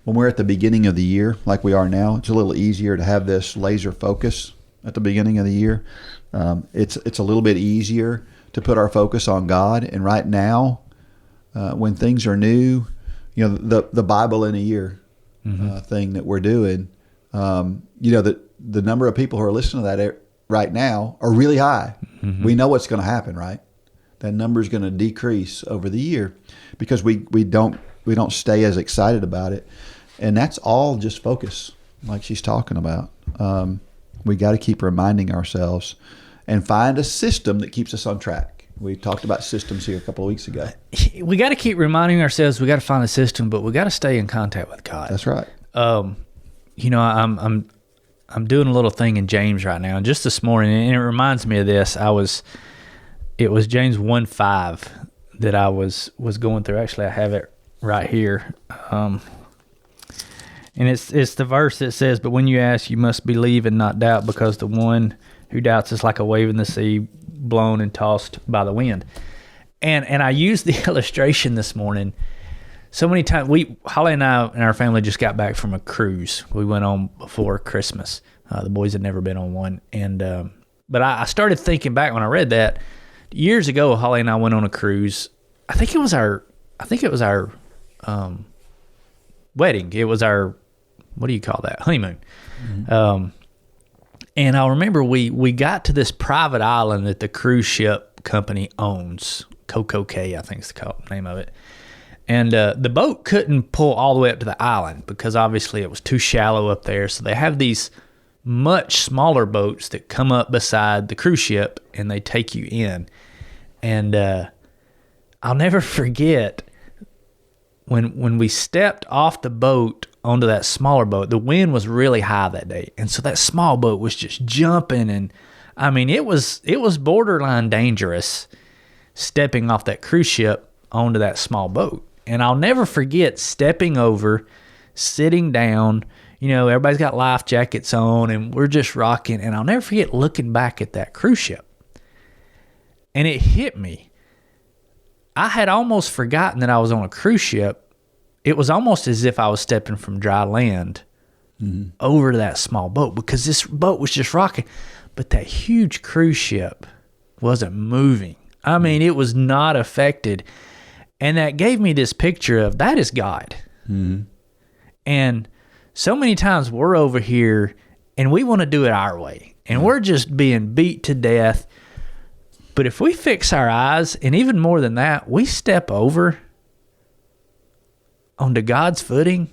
when we're at the beginning of the year, like we are now, it's a little easier to have this laser focus at the beginning of the year. It's a little bit easier to put our focus on God. And right now, when things are new, the Bible in a year thing that we're doing, the number of people who are listening to that right now are really high. We know what's going to happen, right? That number is going to decrease over the year because we don't stay as excited about it. And that's all just focus, like she's talking about. We got to keep reminding ourselves and find a system that keeps us on track. We talked about systems here a couple of weeks ago. We got to keep reminding ourselves we got to find a system, but we got to stay in contact with God. That's right. I'm doing a little thing in James right now, and just this morning, and it reminds me of this. It was James 1:5 that I was going through. Actually, I have it right here. And it's the verse that says, "But when you ask, you must believe and not doubt, because the one who doubts is like a wave in the sea, blown and tossed by the wind." And I used the illustration this morning. So many times, Holly and I and our family just got back from a cruise. We went on before Christmas. The boys had never been on one, but I started thinking back when I read that years ago. Holly and I went on a cruise. I think it was our wedding. It was our, what do you call that? Honeymoon. And I remember we got to this private island that the cruise ship company owns. Coco Cay, I think is the name of it. And the boat couldn't pull all the way up to the island because obviously it was too shallow up there. So they have these much smaller boats that come up beside the cruise ship and they take you in. And I'll never forget when we stepped off the boat onto that smaller boat. The wind was really high that day, and so that small boat was just jumping, and I mean it was borderline dangerous stepping off that cruise ship onto that small boat. And I'll never forget stepping over, sitting down, everybody's got life jackets on and we're just rocking, and I'll never forget looking back at that cruise ship. And it hit me. I had almost forgotten that I was on a cruise ship. It was almost as if I was stepping from dry land over to that small boat, because this boat was just rocking. But that huge cruise ship wasn't moving. I mean, it was not affected. And that gave me this picture of that is God. And so many times we're over here and we want to do it our way. And we're just being beat to death. But if we fix our eyes, and even more than that, we step over onto God's footing.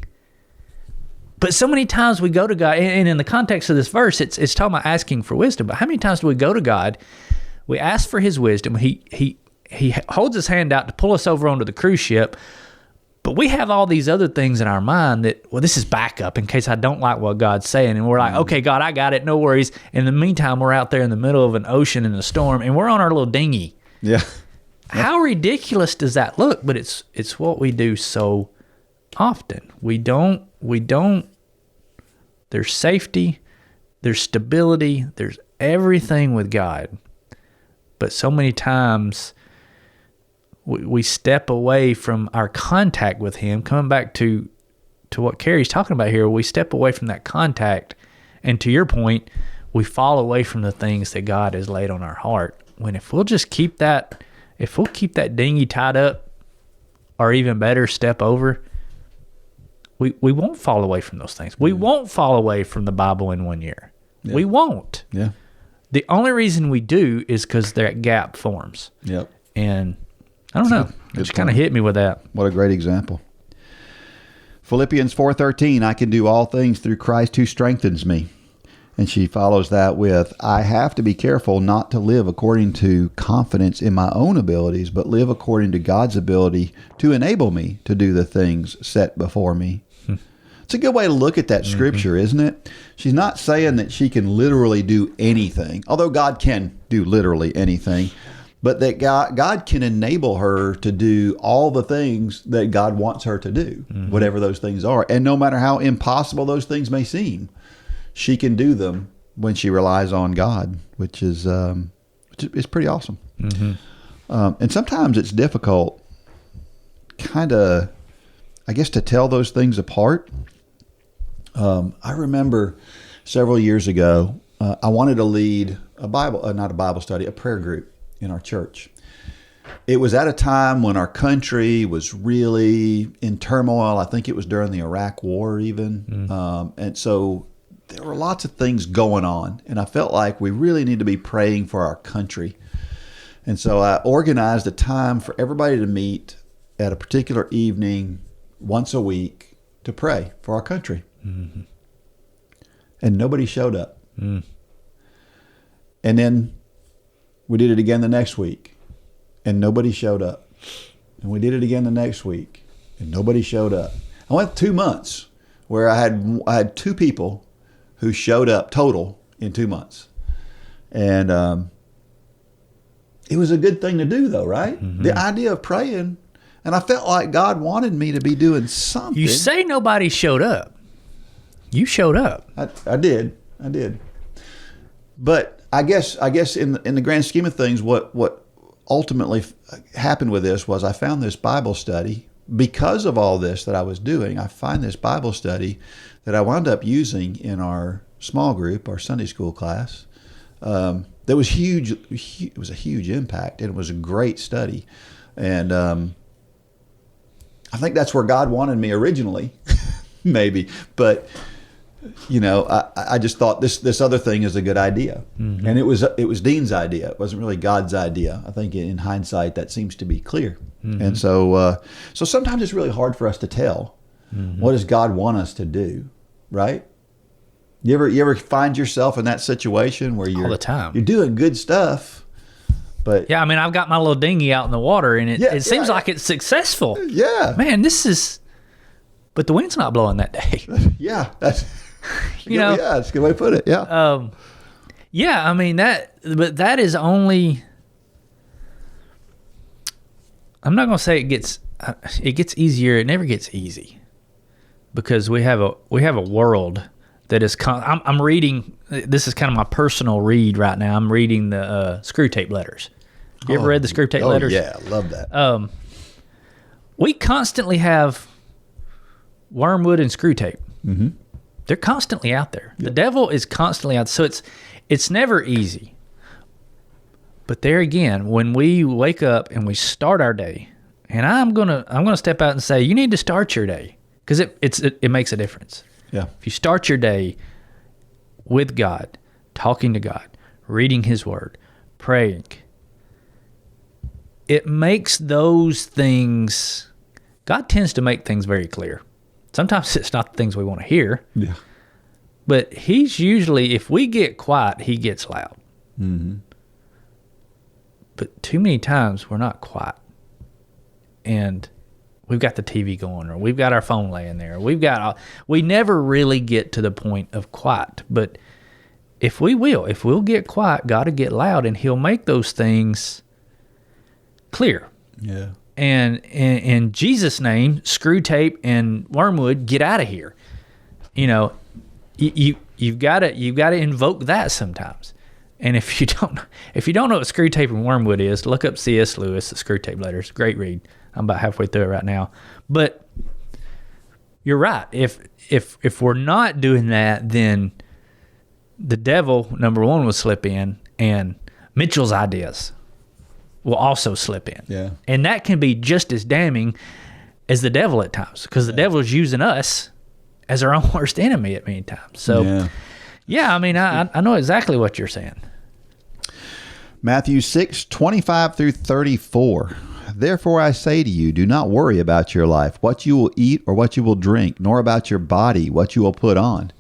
But so many times we go to God, and in the context of this verse, it's talking about asking for wisdom. But how many times do we go to God, we ask for his wisdom, he holds his hand out to pull us over onto the cruise ship, but we have all these other things in our mind that, well, this is backup in case I don't like what God's saying. And we're like, okay, God, I got it, no worries. In the meantime, we're out there in the middle of an ocean in a storm, and we're on our little dinghy. Yeah. How ridiculous does that look? But it's what we do so often. We don't, there's safety, there's stability, there's everything with God. But so many times we step away from our contact with him. Coming back to what Carrie's talking about here, we step away from that contact, and to your point, we fall away from the things that God has laid on our heart. When if we'll keep that dinghy tied up, or even better, step over, we won't fall away from those things. We won't fall away from the Bible in 1 year. Yeah. We won't. Yeah. The only reason we do is because that gap forms. Yep. And I don't know. It just kind of hit me with that. What a great example. Philippians 4:13, I can do all things through Christ who strengthens me. And she follows that with, I have to be careful not to live according to confidence in my own abilities, but live according to God's ability to enable me to do the things set before me. It's a good way to look at that scripture, isn't it? She's not saying that she can literally do anything, although God can do literally anything. but that God can enable her to do all the things that God wants her to do, whatever those things are. And no matter how impossible those things may seem, she can do them when she relies on God, which is pretty awesome. And sometimes it's difficult kind of, I guess, to tell those things apart. I remember several years ago, I wanted to lead a prayer group in our church. It was at a time when our country was really in turmoil. I think it was during the Iraq War even. And so there were lots of things going on. And I felt like we really need to be praying for our country. And so I organized a time for everybody to meet at a particular evening once a week to pray for our country. And nobody showed up. And then we did it again the next week, and nobody showed up. And we did it again the next week, and nobody showed up. I went 2 months where I had 2 people who showed up total in 2 months. And it was a good thing to do, though, right? The idea of praying, and I felt like God wanted me to be doing something. You say nobody showed up. You showed up. I did. But I guess in the grand scheme of things, what ultimately happened with this was I found this Bible study. Because of all this that I was doing, I find this Bible study that I wound up using in our small group, our Sunday school class. That was huge. It was a huge impact, and it was a great study. And I think that's where God wanted me originally, maybe. But I just thought this other thing is a good idea, and it was Dean's idea. It wasn't really God's idea. I think in hindsight that seems to be clear. And so sometimes it's really hard for us to tell what does God want us to do, right? You ever find yourself in that situation where all the time you're doing good stuff, but yeah, I mean, I've got my little dinghy out in the water, and it seems like it's successful. Yeah, man, but the wind's not blowing that day. Yeah, that's. Yeah, that's a good way to put it. Yeah. Yeah, I mean but that is only. I'm not going to say it gets easier. It never gets easy, because we have a world that is. I'm reading. This is kind of my personal read right now. I'm reading the Screw Tape Letters. You ever read the Screw Tape Letters? Yeah, I love that. We constantly have wormwood and screw tape. They're constantly out there. Yep. The devil is constantly out. So it's never easy. But there again, when we wake up and we start our day, and I'm gonna step out and say, you need to start your day, because it makes a difference. Yeah. If you start your day with God, talking to God, reading His Word, praying, it makes those things. God tends to make things very clear. Sometimes it's not the things we want to hear. Yeah. But He's usually, if we get quiet, He gets loud. But too many times we're not quiet. And we've got the TV going, or we've got our phone laying there. We never really get to the point of quiet. But if we'll get quiet, God will get loud, and He'll make those things clear. Yeah. And in Jesus' name, screw tape and wormwood, get out of here. You've got to invoke that sometimes. And if you don't know what screw tape and wormwood is, look up C.S. Lewis, The Screw Tape Letters. Great read. I'm about halfway through it right now. But you're right. If we're not doing that, then the devil, number one, will slip in, and Mitchell's ideas will also slip in. Yeah. And that can be just as damning as the devil at times, because the devil is using us as our own worst enemy at many times. So, I mean, I know exactly what you're saying. Matthew 6:25 through 34. Therefore I say to you, do not worry about your life, what you will eat or what you will drink, nor about your body, what you will put on.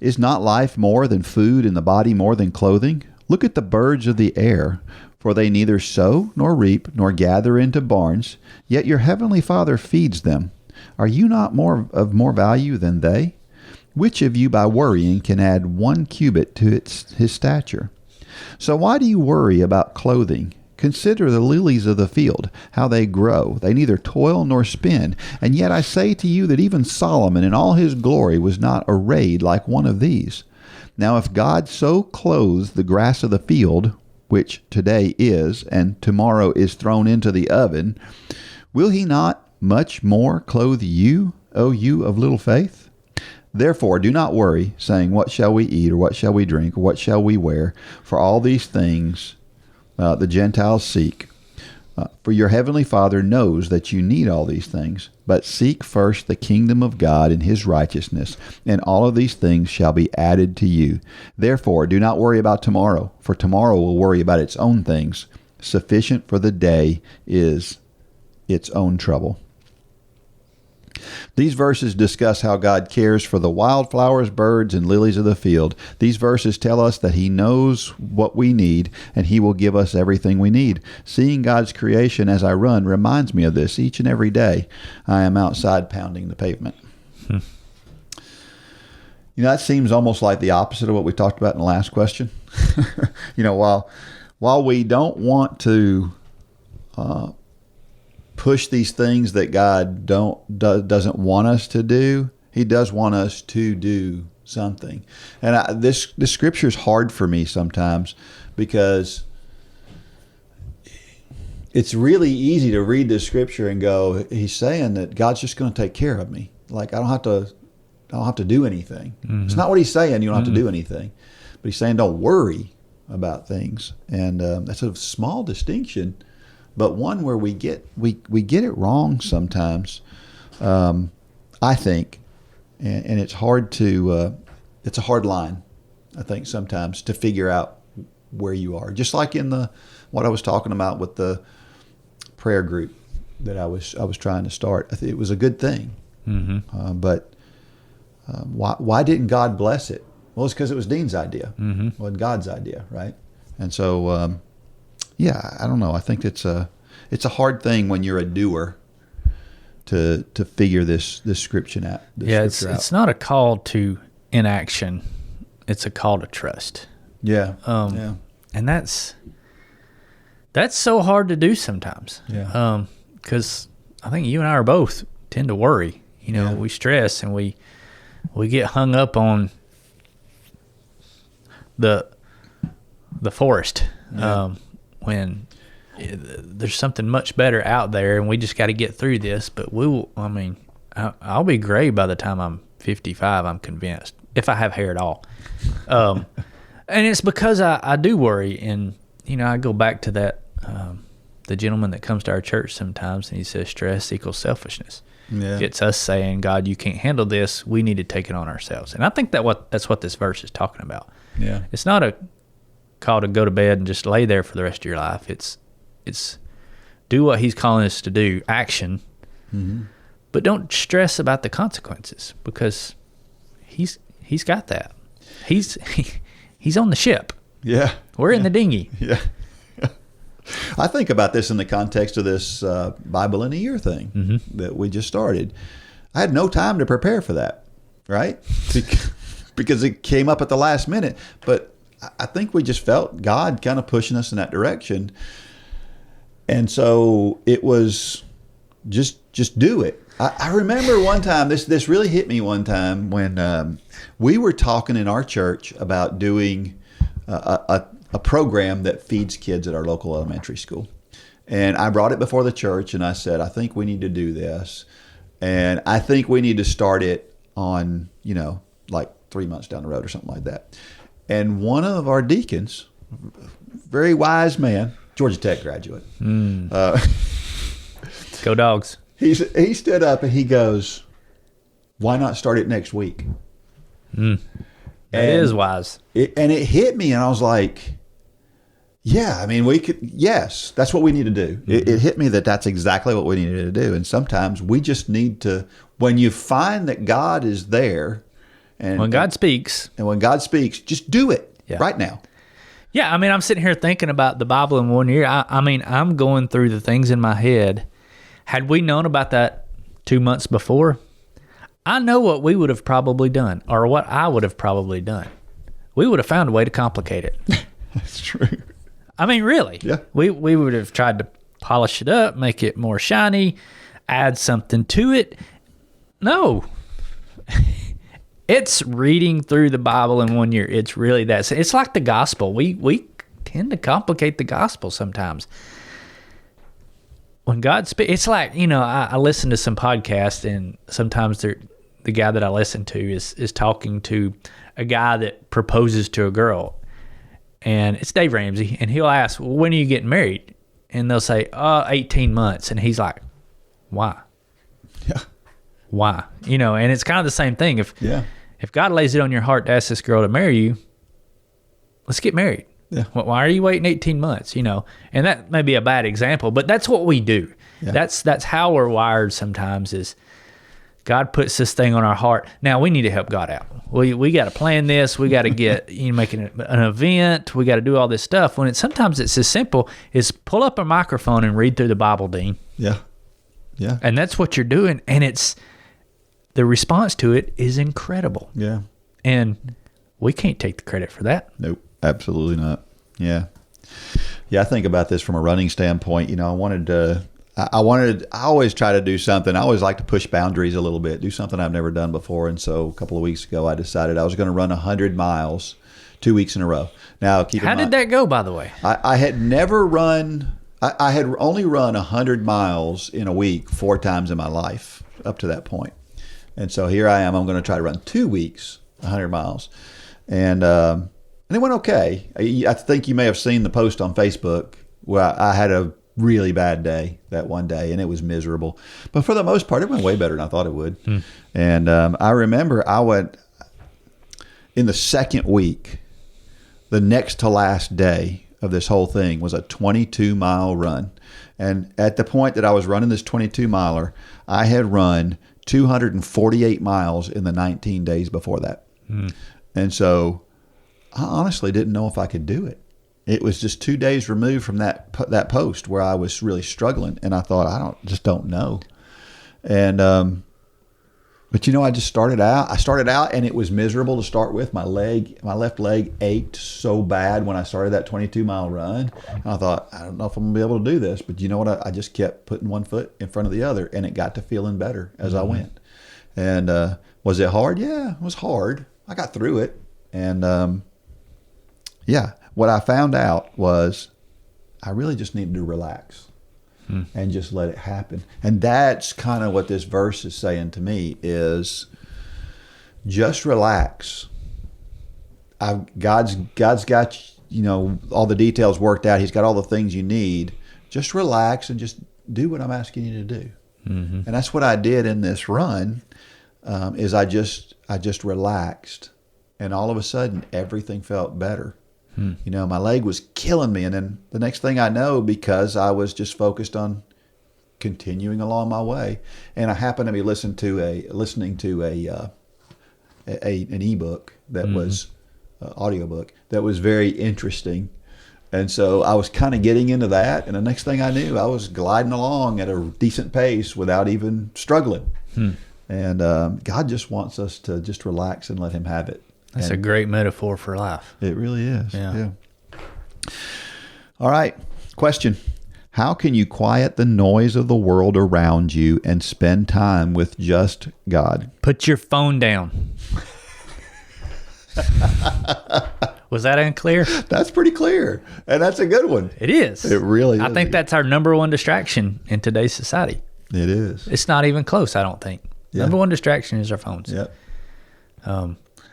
Is not life more than food, and the body more than clothing? Look at the birds of the air, for they neither sow nor reap nor gather into barns, yet your heavenly Father feeds them. Are you not of more value than they? Which of you by worrying can add 1 cubit to his stature? So why do you worry about clothing? Consider the lilies of the field, how they grow. They neither toil nor spin. And yet I say to you that even Solomon in all his glory was not arrayed like one of these. Now if God so clothes the grass of the field, which today is, and tomorrow is thrown into the oven, will he not much more clothe you, O you of little faith? Therefore do not worry, saying, what shall we eat, or what shall we drink, or what shall we wear? For all these things the Gentiles seek. For your heavenly Father knows that you need all these things. But seek first the kingdom of God and his righteousness, and all of these things shall be added to you. Therefore, do not worry about tomorrow, for tomorrow will worry about its own things. Sufficient for the day is its own trouble. These verses discuss how God cares for the wildflowers, birds, and lilies of the field. These verses tell us that he knows what we need, and he will give us everything we need. Seeing God's creation as I run reminds me of this each and every day. I am outside pounding the pavement. You know, that seems almost like the opposite of what we talked about in the last question. While we don't want to push these things that God doesn't want us to do, he does want us to do something. And this scripture is hard for me sometimes, because it's really easy to read this scripture and go, he's saying that God's just going to take care of me. Like I don't have to do anything. Mm-hmm. It's not what he's saying. You don't have to do anything, but he's saying don't worry about things. And that's a small distinction, but one where we get it wrong sometimes, I think, and it's hard to it's a hard line, I think, sometimes to figure out where you are. Just like in what I was talking about with the prayer group that I was trying to start. I think it was a good thing, but why didn't God bless it? Well, it's because it was Dean's idea, wasn't God's idea, right? And so. Yeah, I don't know. I think it's a hard thing when you're a doer to figure this scripture out. It's not a call to inaction; it's a call to trust. Yeah, and that's so hard to do sometimes. Yeah, because I think you and I are both tend to worry. We stress and we get hung up on the forest. Yeah. When there's something much better out there, and we just got to get through this. But I'll be gray by the time I'm 55, I'm convinced, if I have hair at all. And it's because I do worry. And, I go back to that, the gentleman that comes to our church sometimes, and he says stress equals selfishness. Yeah. It's us saying, God, you can't handle this. We need to take it on ourselves. And I think that's what this verse is talking about. Yeah. It's not a call to go to bed and just lay there for the rest of your life. It's do what he's calling us to do, action, but don't stress about the consequences, because he's got that. He's on the ship. Yeah, we're in the dinghy. Yeah. I think about this in the context of this Bible in a year thing that we just started. I had no time to prepare for that, right? Because it came up at the last minute, but I think we just felt God kind of pushing us in that direction. And so it was just do it. I remember one time, this really hit me one time when we were talking in our church about doing a program that feeds kids at our local elementary school. And I brought it before the church and I said, I think we need to do this. And I think we need to start it on, like 3 months down the road or something like that. And one of our deacons, very wise man, Georgia Tech graduate. Go Dogs. He stood up and he goes, why not start it next week? That is wise. And it hit me and I was like, yeah, we could, yes, that's what we need to do. It hit me that's exactly what we needed to do. And sometimes we just need to, when you find that God is there, and when God speaks, just do it right now. Yeah, I'm sitting here thinking about the Bible in 1 year. I'm going through the things in my head. Had we known about that 2 months before, I know what we would have probably done, or what I would have probably done. We would have found a way to complicate it. That's true. I mean, really. Yeah. We would have tried to polish it up, make it more shiny, add something to it. No. It's reading through the Bible in 1 year. It's really that. It's like the gospel. We tend to complicate the gospel sometimes. When God speaks, it's like, I listen to some podcasts, and sometimes the guy that I listen to is talking to a guy that proposes to a girl. And it's Dave Ramsey, and he'll ask, well, when are you getting married? And they'll say, 18 months. And he's like, why? Yeah. Why? And it's kind of the same thing. If God lays it on your heart to ask this girl to marry you, let's get married. Yeah. Why are you waiting 18 months? And that may be a bad example, but that's what we do. Yeah. That's how we're wired sometimes, is God puts this thing on our heart. Now we need to help God out. We got to plan this. We got to get making an event. We got to do all this stuff. Sometimes it's as simple as pull up a microphone and read through the Bible, Dean. Yeah. Yeah. And that's what you're doing, and the response to it is incredible. Yeah. And we can't take the credit for that. Nope. Absolutely not. Yeah. Yeah. I think about this from a running standpoint. I always try to do something. I always like to push boundaries a little bit, do something I've never done before. And so a couple of weeks ago, I decided I was going to run 100 miles 2 weeks in a row. Now, How did that go, by the way? I had never run, I had only run 100 miles in a week 4 times in my life up to that point. And so here I am. I'm going to try to run 2 weeks, 100 miles. And it went okay. I think you may have seen the post on Facebook where I had a really bad day that one day, and it was miserable. But for the most part, it went way better than I thought it would. And I remember I went in the second week, the next to last day of this whole thing was a 22-mile run. And at the point that I was running this 22-miler, I had run 248 miles in the 19 days before that. And so I honestly didn't know if I could do it. It was just 2 days removed from that post where I was really struggling, and I thought, I just don't know. And but I just started out. I started out, and it was miserable to start with. My left leg ached so bad when I started that 22-mile run. And I thought, I don't know if I'm gonna be able to do this. But you know what? I just kept putting one foot in front of the other, and it got to feeling better as I went. And was it hard? Yeah, it was hard. I got through it, and what I found out was I really just needed to relax and just let it happen. And that's kind of what this verse is saying to me is just relax. God's got, all the details worked out. He's got all the things you need. Just relax and just do what I'm asking you to do. And that's what I did in this run, is I just relaxed. And all of a sudden, everything felt better. My leg was killing me. And then the next thing I know, because I was just focused on continuing along my way, and I happened to be listening to an ebook that was audiobook that was very interesting. And so I was kind of getting into that. And the next thing I knew, I was gliding along at a decent pace without even struggling. And God just wants us to just relax and let him have it. That's a great metaphor for life. It really is. Yeah. All right. Question. How can you quiet the noise of the world around you and spend time with just God? Put your phone down. Was that unclear? That's pretty clear. And that's a good one. It is. It really is. I think that's our number one distraction in today's society. It is. It's not even close, I don't think. Yeah. Number one distraction is our phones. Yep.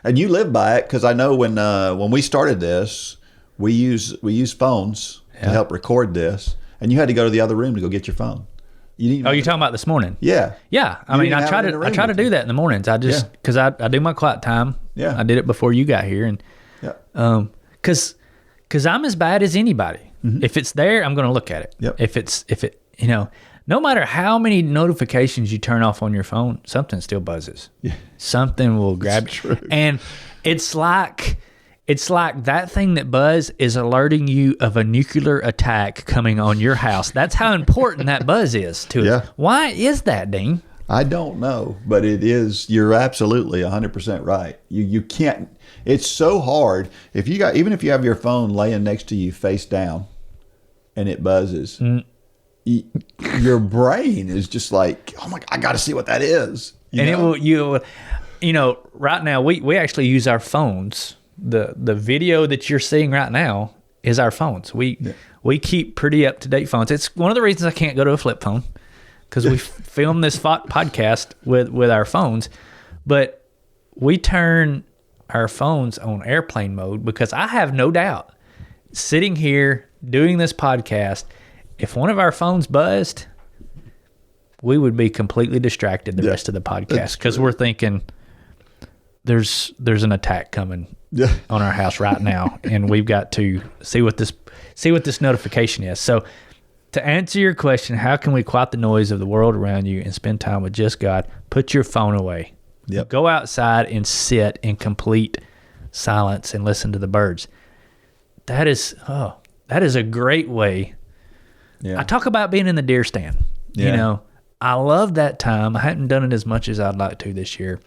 And you live by it, because I know when we started this, we use phones to help record this, and you had to go to the other room to go get your phone. You're talking about this morning? Yeah. Yeah. I try to do that in the mornings. I just because I do my quiet time. Yeah. I did it before you got here, and because I'm as bad as anybody. If it's there, I'm going to look at it. Yep. If it no matter how many notifications you turn off on your phone, something still buzzes. Yeah. Something will grab you. And it's like that thing that buzz is alerting you of a nuclear attack coming on your house. That's how important that buzz is to us. Why is that, Dean? I don't know, but it is. You're absolutely 100% right. You can't. It's so hard even if you have your phone laying next to you face down, and it buzzes, your brain is just like, oh my God, I got to see what that is. It will, you know, right now we actually use our phones. The video that you're seeing right now is our phones. We keep pretty up to date phones. It's one of the reasons I can't go to a flip phone, because we film this podcast with our phones, but we turn our phones on airplane mode, because I have no doubt, sitting here doing this podcast, if one of our phones buzzed, we would be completely distracted the rest of the podcast, because we're thinking there's an attack coming on our house right now, and we've got to see what this notification is. So to answer your question, how can we quiet the noise of the world around you and spend time with just God? Put your phone away. Yep. Go outside and sit in complete silence and listen to the birds. That is a great way. Yeah. I talk about being in the deer stand. Yeah. You know, I love that time. I hadn't done it as much as I'd like to this year.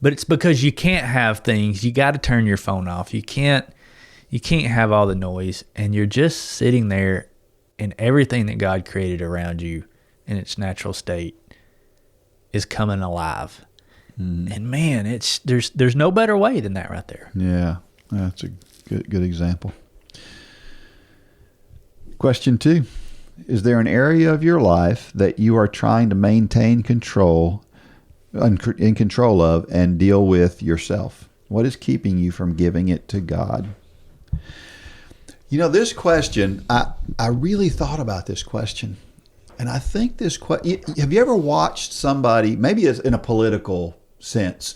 But it's because you can't have things. You got to turn your phone off. You can't have all the noise, and you're just sitting there, and everything that God created around you in its natural state is coming alive. And man, there's no better way than that right there. Yeah, that's a good example. Question 2. Is there an area of your life that you are trying to maintain in control of and deal with yourself? What is keeping you from giving it to God? You know, this question, I really thought about this question. And I think have you ever watched somebody, maybe in a political sense,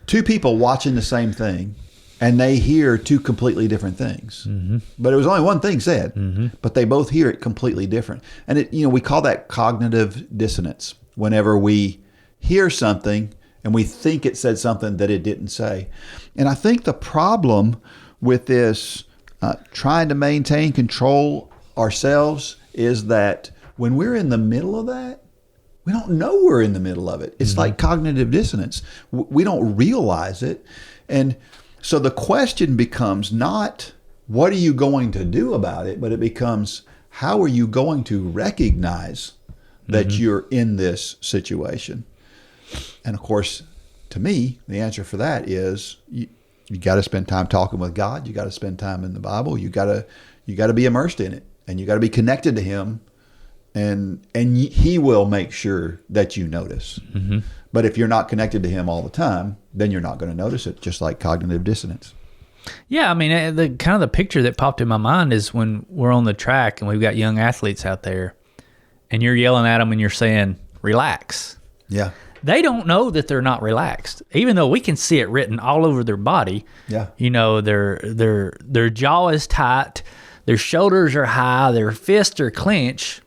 two people watching the same thing, and they hear two completely different things. Mm-hmm. But it was only one thing said, but they both hear it completely different. And we call that cognitive dissonance. Whenever we hear something and we think it said something that it didn't say. And I think the problem with this trying to maintain control ourselves is that when we're in the middle of that, we don't know we're in the middle of it. It's like cognitive dissonance. We don't realize it. And so the question becomes not, what are you going to do about it? But it becomes, how are you going to recognize that you're in this situation? And of course, to me, the answer for that is you got to spend time talking with God. You got to spend time in the Bible. You got to be immersed in it, and you got to be connected to Him, and He will make sure that you notice. Mm-hmm. But if you're not connected to Him all the time, then you're not going to notice it. Just like cognitive dissonance. Yeah, I mean, the picture that popped in my mind is when we're on the track and we've got young athletes out there, and you're yelling at them and you're saying, relax. Yeah. They don't know that they're not relaxed, even though we can see it written all over their body. Yeah. You know, their jaw is tight, their shoulders are high, their fists are clenched,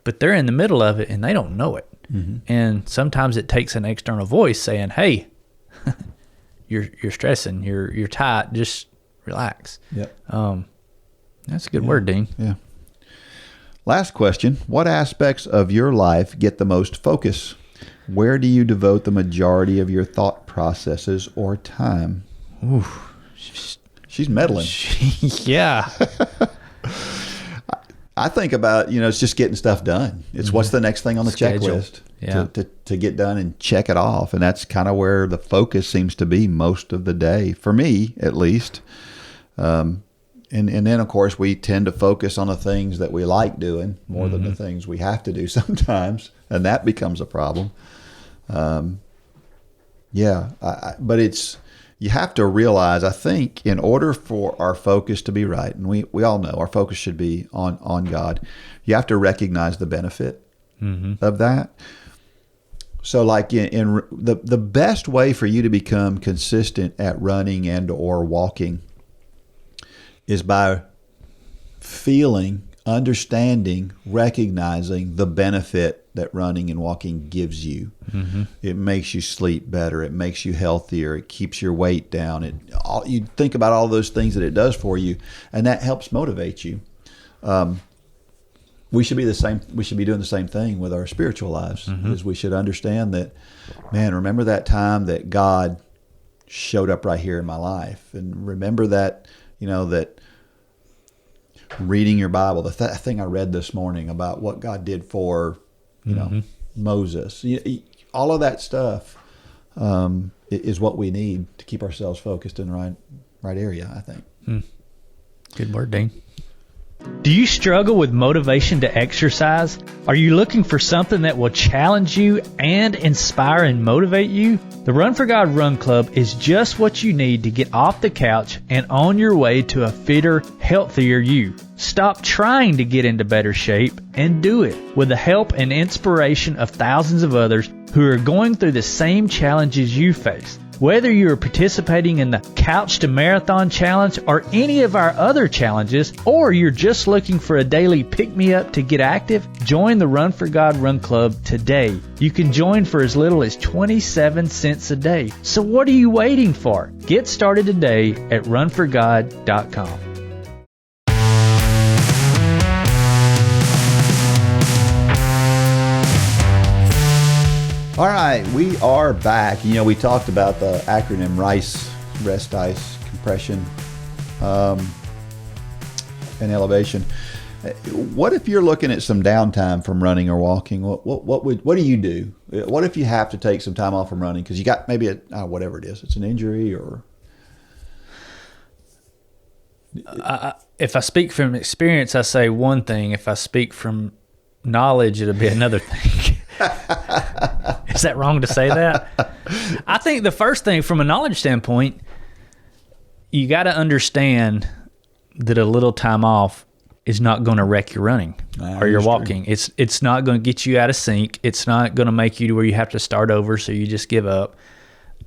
but they're in the middle of it and they don't know it. Mm-hmm. And sometimes it takes an external voice saying, hey, you're stressing, you're tight, just relax. Yeah. That's a good word, Dean. Yeah. Last question. What aspects of your life get the most focus? Where do you devote the majority of your thought processes or time? Ooh, she's meddling. Yeah. I think about, it's just getting stuff done. It's what's the next thing on the checklist to get done and check it off. And that's kind of where the focus seems to be most of the day, for me at least. And then, of course, we tend to focus on the things that we like doing more than the things we have to do sometimes, and that becomes a problem. But you have to realize, I think, in order for our focus to be right, and we all know our focus should be on God, you have to recognize the benefit of that. So like in the best way for you to become consistent at running and or walking is by feeling, understanding, recognizing the benefit that running and walking gives you. Mm-hmm. It makes you sleep better. It makes you healthier. It keeps your weight down. You think about all those things that it does for you, and that helps motivate you. We should be the same. We should be doing the same thing with our spiritual lives. Is we should understand that, man, remember that time that God showed up right here in my life, and remember that, that reading your Bible. The thing I read this morning about what God did for, Moses. All of that stuff is what we need to keep ourselves focused in the right area, I think. Good word, Dean. Do you struggle with motivation to exercise? Are you looking for something that will challenge you and inspire and motivate you? The Run for God Run Club is just what you need to get off the couch and on your way to a fitter, healthier you. Stop trying to get into better shape and do it with the help and inspiration of thousands of others who are going through the same challenges you face. Whether you are participating in the Couch to Marathon Challenge or any of our other challenges, or you're just looking for a daily pick-me-up to get active, join the Run for God Run Club today. You can join for as little as 27 cents a day. So what are you waiting for? Get started today at runforgod.com. All right, we are back. We talked about the acronym RICE, rest, ice, compression, and elevation. What if you're looking at some downtime from running or walking? What do you do? What if you have to take some time off from running because you got maybe whatever it is, it's an injury or? If I speak from experience, I say one thing. If I speak from knowledge, it'll be another thing. Is that wrong to say that? I think the first thing from a knowledge standpoint, you got to understand that a little time off is not going to wreck your running or your walking. True. It's not going to get you out of sync. It's not going to make you to where you have to start over, so you just give up.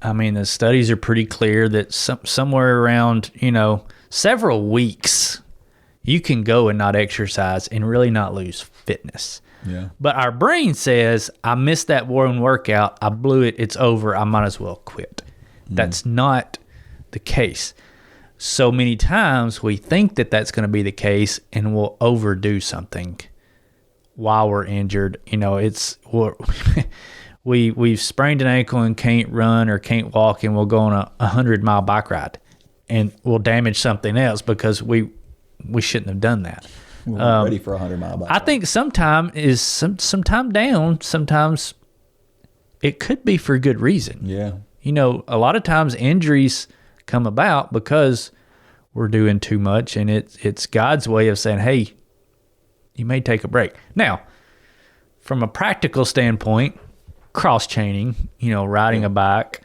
I mean, the studies are pretty clear that somewhere around, several weeks, you can go and not exercise and really not lose fitness. Yeah. But our brain says, I missed that one workout. I blew it. It's over. I might as well quit. That's not the case. So many times we think that that's going to be the case and we'll overdo something while we're injured. We've sprained an ankle and can't run or can't walk, and we'll go on a 100-mile bike ride and we'll damage something else because we shouldn't have done that. We're ready for a 100-mile bike ride. I think sometime is some time down. Sometimes it could be for good reason. Yeah. A lot of times injuries come about because we're doing too much, and it's God's way of saying, hey, you may take a break. Now, from a practical standpoint, cross-chaining, riding a bike,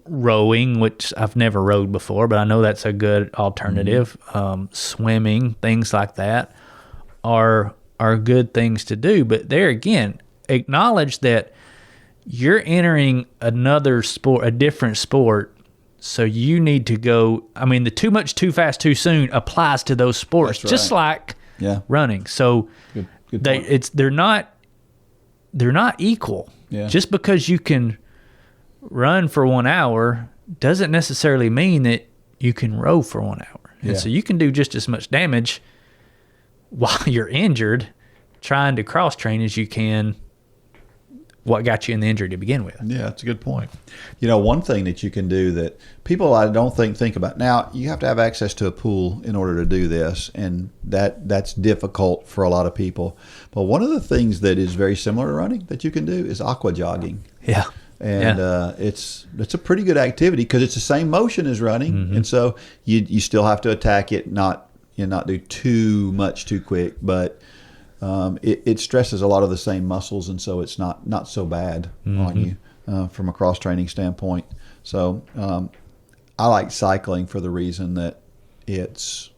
rowing, which I've never rowed before, but I know that's a good alternative, swimming, things like that are good things to do. But there again, acknowledge that you're entering another sport, a different sport, so you need to go. I mean, the too much, too fast, too soon applies to those sports, just like running. So good they're not equal. Yeah. Just because you can run for 1 hour doesn't necessarily mean that you can row for 1 hour. Yeah. And so you can do just as much damage while you're injured trying to cross train as you can what got you in the injury to begin with. Yeah, that's a good point. One thing that you can do that people I don't think about. Now, you have to have access to a pool in order to do this, and that's difficult for a lot of people. But one of the things that is very similar to running that you can do is aqua jogging. Yeah. And it's a pretty good activity because it's the same motion as running, and so you still have to attack it, not do too much too quick, but it stresses a lot of the same muscles, and so it's not so bad on you from a cross training standpoint. So I like cycling for the reason that it's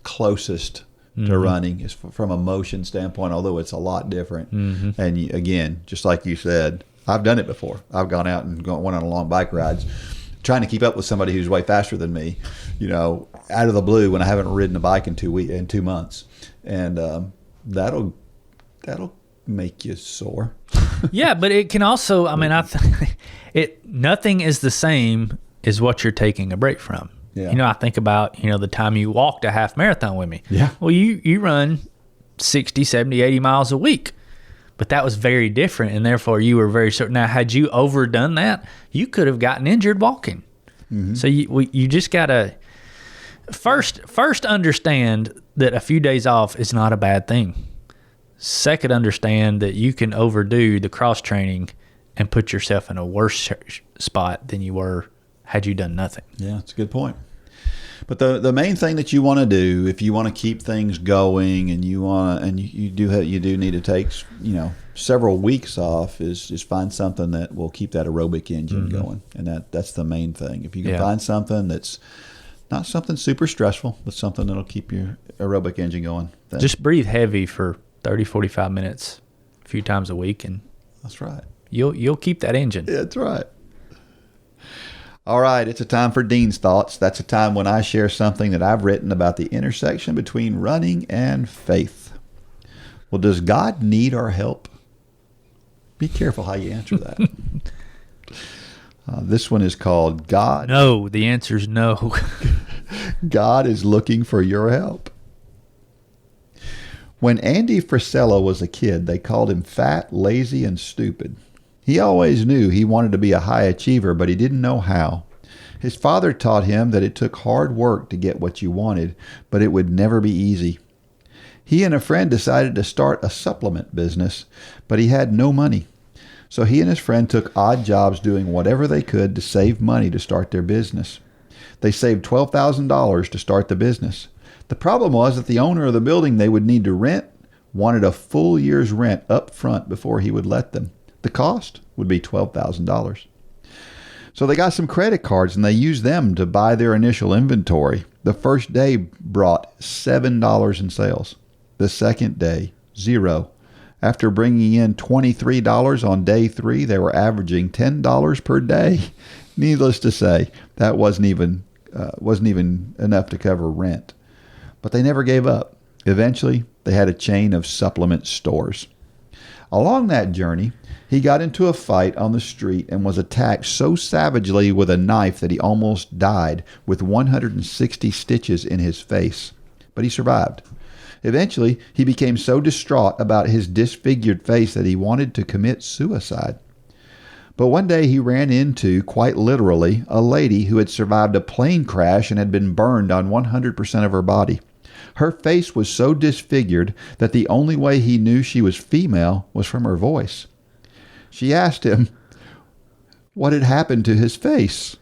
closest to running is from a motion standpoint, although it's a lot different. And again, just like you said, I've done it before. I've gone out and went on long bike rides, trying to keep up with somebody who's way faster than me, out of the blue when I haven't ridden a bike in 2 months, and that'll make you sore. Yeah, but it can also. I mean, nothing is the same as what you're taking a break from. Yeah. I think about the time you walked a half marathon with me. Yeah. Well, you run 60, 70, 80 miles a week. But that was very different, and therefore you were very certain. Now, had you overdone that, you could have gotten injured walking. So you just got to First, understand that a few days off is not a bad thing. Second, understand that you can overdo the cross training and put yourself in a worse spot than you were had you done nothing. Yeah, that's a good point. But the main thing that you want to do, if you want to keep things going, and you do need to take several weeks off, is find something that will keep that aerobic engine going, and that's the main thing. If you can find something that's not something super stressful, but something that'll keep your aerobic engine going. Just breathe heavy for 30, 45 minutes a few times a week, and that's right. You'll keep that engine. Yeah, that's right. All right, it's a time for Dean's Thoughts. That's a time when I share something that I've written about the intersection between running and faith. Well, does God need our help? Be careful how you answer that. This one is called God. No, the answer is no. God is looking for your help. When Andy Frisella was a kid, they called him fat, lazy, and stupid. He always knew he wanted to be a high achiever, but he didn't know how. His father taught him that it took hard work to get what you wanted, but it would never be easy. He and a friend decided to start a supplement business, but he had no money. So he and his friend took odd jobs doing whatever they could to save money to start their business. They saved $12,000 to start the business. The problem was that the owner of the building they would need to rent wanted a full year's rent up front before he would let them. The cost would be $12,000. So they got some credit cards and they used them to buy their initial inventory. The first day brought $7 in sales. The second day, $0. After bringing in $23 on day 3, they were averaging $10 per day. Needless to say, that wasn't even enough to cover rent. But they never gave up. Eventually, they had a chain of supplement stores. Along that journey, he got into a fight on the street and was attacked so savagely with a knife that he almost died with 160 stitches in his face. But he survived. Eventually, he became so distraught about his disfigured face that he wanted to commit suicide. But one day he ran into, quite literally, a lady who had survived a plane crash and had been burned on 100% of her body. Her face was so disfigured that the only way he knew she was female was from her voice. She asked him what had happened to his face.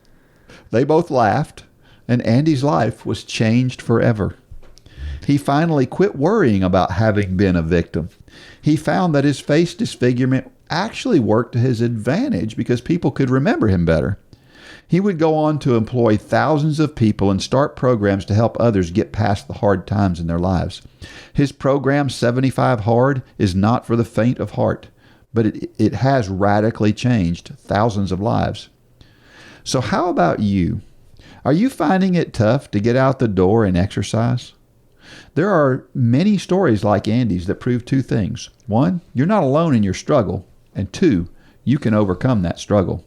They both laughed, and Andy's life was changed forever. He finally quit worrying about having been a victim. He found that his face disfigurement actually worked to his advantage because people could remember him better. He would go on to employ thousands of people and start programs to help others get past the hard times in their lives. His program, 75 Hard, is not for the faint of heart, but it has radically changed thousands of lives. So how about you? Are you finding it tough to get out the door and exercise? There are many stories like Andy's that prove two things. 1, you're not alone in your struggle, and 2, you can overcome that struggle.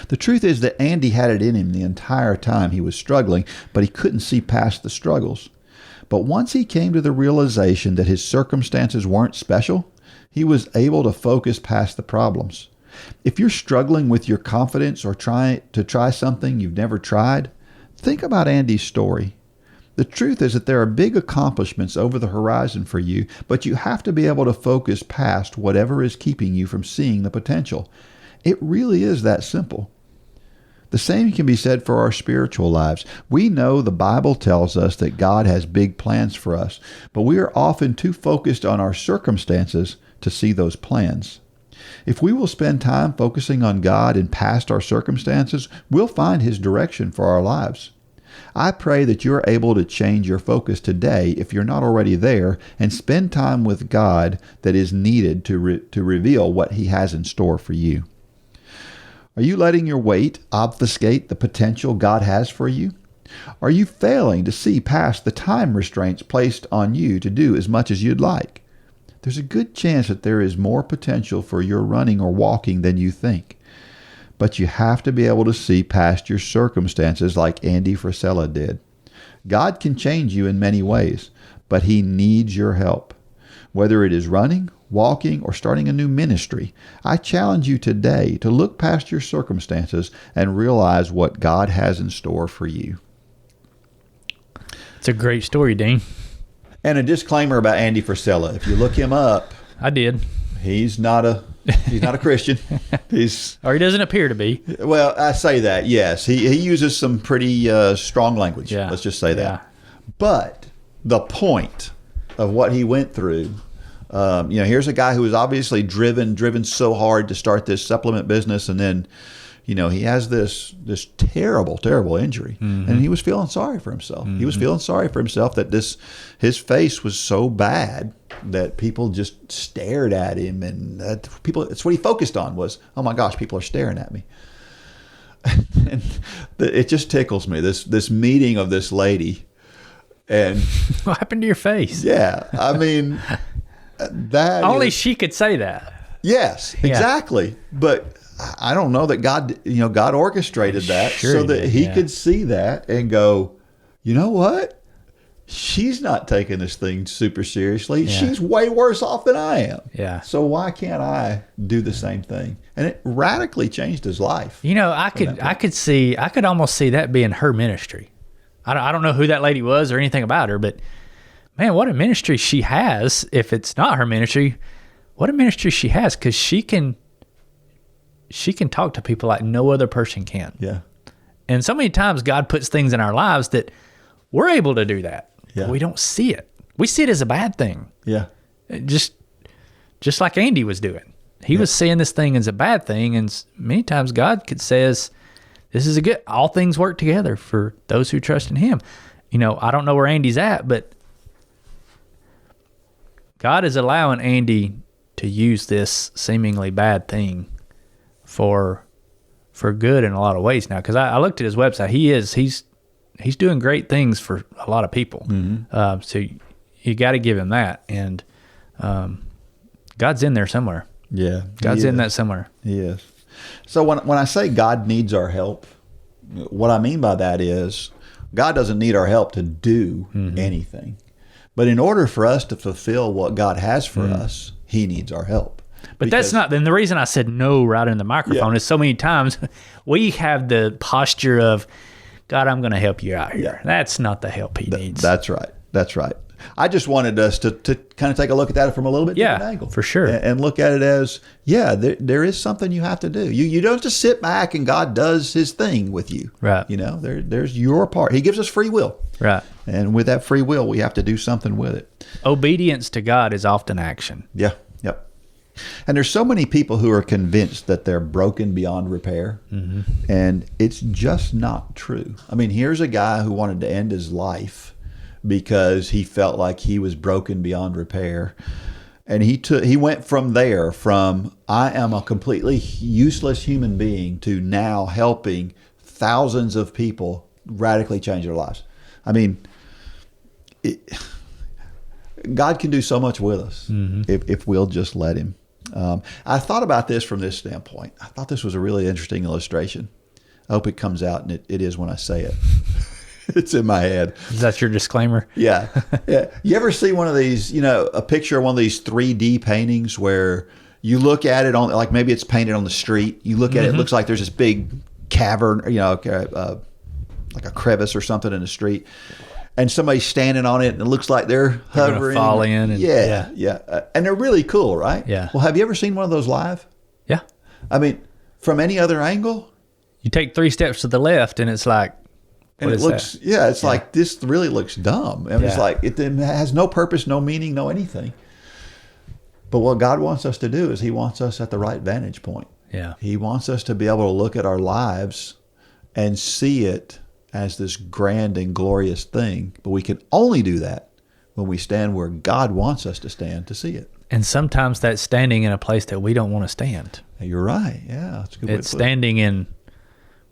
The truth is that Andy had it in him the entire time he was struggling, but he couldn't see past the struggles. But once he came to the realization that his circumstances weren't special, he was able to focus past the problems. If you're struggling with your confidence or try something you've never tried, think about Andy's story. The truth is that there are big accomplishments over the horizon for you, but you have to be able to focus past whatever is keeping you from seeing the potential. It really is that simple. The same can be said for our spiritual lives. We know the Bible tells us that God has big plans for us, but we are often too focused on our circumstances to see those plans. If we will spend time focusing on God and past our circumstances, we'll find His direction for our lives. I pray that you're able to change your focus today, if you're not already there, and spend time with God that is needed to reveal what He has in store for you. Are you letting your weight obfuscate the potential God has for you? Are you failing to see past the time restraints placed on you to do as much as you'd like? There's a good chance that there is more potential for your running or walking than you think. But you have to be able to see past your circumstances like Andy Frisella did. God can change you in many ways, but He needs your help. Whether it is running, walking, or starting a new ministry, I challenge you today to look past your circumstances and realize what God has in store for you. It's a great story, Dean. And a disclaimer about Andy Frisella. If you look him up, I did. he's not a Christian. Or he doesn't appear to be. Well, I say that, yes. He uses some pretty strong language. Yeah. Let's just say that. Yeah. But the point of what he went through, here's a guy who was obviously driven so hard to start this supplement business, and then, he has this terrible, terrible injury, and he was feeling sorry for himself. He was feeling sorry for himself that his face was so bad that people just stared at him, and it's what he focused on was, oh my gosh, people are staring at me. And it just tickles me, this meeting of this lady. And what happened to your face? Yeah, I mean, that only she could say that. Yes, exactly. But I don't know that God orchestrated that so that he could see that and go, you know what? She's not taking this thing super seriously. Yeah. She's way worse off than I am. Yeah. So why can't I do the same thing? And it radically changed his life. I could almost see that being her ministry. I don't know who that lady was or anything about her, but man, what a ministry she has. If it's not her ministry, what a ministry she has, because she can talk to people like no other person can. Yeah. And so many times God puts things in our lives that we're able to do that. Yeah. But we don't see it. We see it as a bad thing. Yeah. Just like Andy was doing. He was seeing this thing as a bad thing, and many times God says, this is all things work together for those who trust in him. I don't know where Andy's at, but God is allowing Andy to use this seemingly bad thing for good in a lot of ways now. Because I looked at his website. He's doing great things for a lot of people. Mm-hmm. So you got to give him that. And God's in there somewhere. Yeah. God's in that somewhere. Yes. So when I say God needs our help, what I mean by that is God doesn't need our help to do anything. But in order for us to fulfill what God has for us, he needs our help. But that's not, then the reason I said no right in the microphone is so many times we have the posture of, God, I'm going to help you out here. Yeah. That's not the help he needs. That's right. That's right. I just wanted us to kind of take a look at that from a little bit different angle. For sure. And look at it as, there is something you have to do. You don't just sit back and God does his thing with you. Right. There's your part. He gives us free will. Right. And with that free will, we have to do something with it. Obedience to God is often action. Yeah. Yep. And there's so many people who are convinced that they're broken beyond repair. Mm-hmm. And it's just not true. I mean, here's a guy who wanted to end his life because he felt like he was broken beyond repair. And he went from I am a completely useless human being to now helping thousands of people radically change their lives. I mean, God can do so much with us if we'll just let him. I thought about this from this standpoint. I thought this was a really interesting illustration. I hope it comes out, and it is when I say it. It's in my head. Is that your disclaimer? Yeah. You ever see one of these, a picture of one of these 3D paintings where you look at it on, like maybe it's painted on the street. You look at it, it looks like there's this big cavern, like a crevice or something in the street. And somebody's standing on it, and it looks like they're hovering. They're fall in. And, yeah. And they're really cool, right? Yeah. Well, have you ever seen one of those live? Yeah. I mean, from any other angle? You take 3 steps to the left, and it's like, and it looks, it's like, this really looks dumb. And it's like, it has no purpose, no meaning, no anything. But what God wants us to do is he wants us at the right vantage point. Yeah. He wants us to be able to look at our lives and see it as this grand and glorious thing. But we can only do that when we stand where God wants us to stand to see it. And sometimes that's standing in a place that we don't want to stand. You're right. Yeah. That's a good way to put it. It's standing in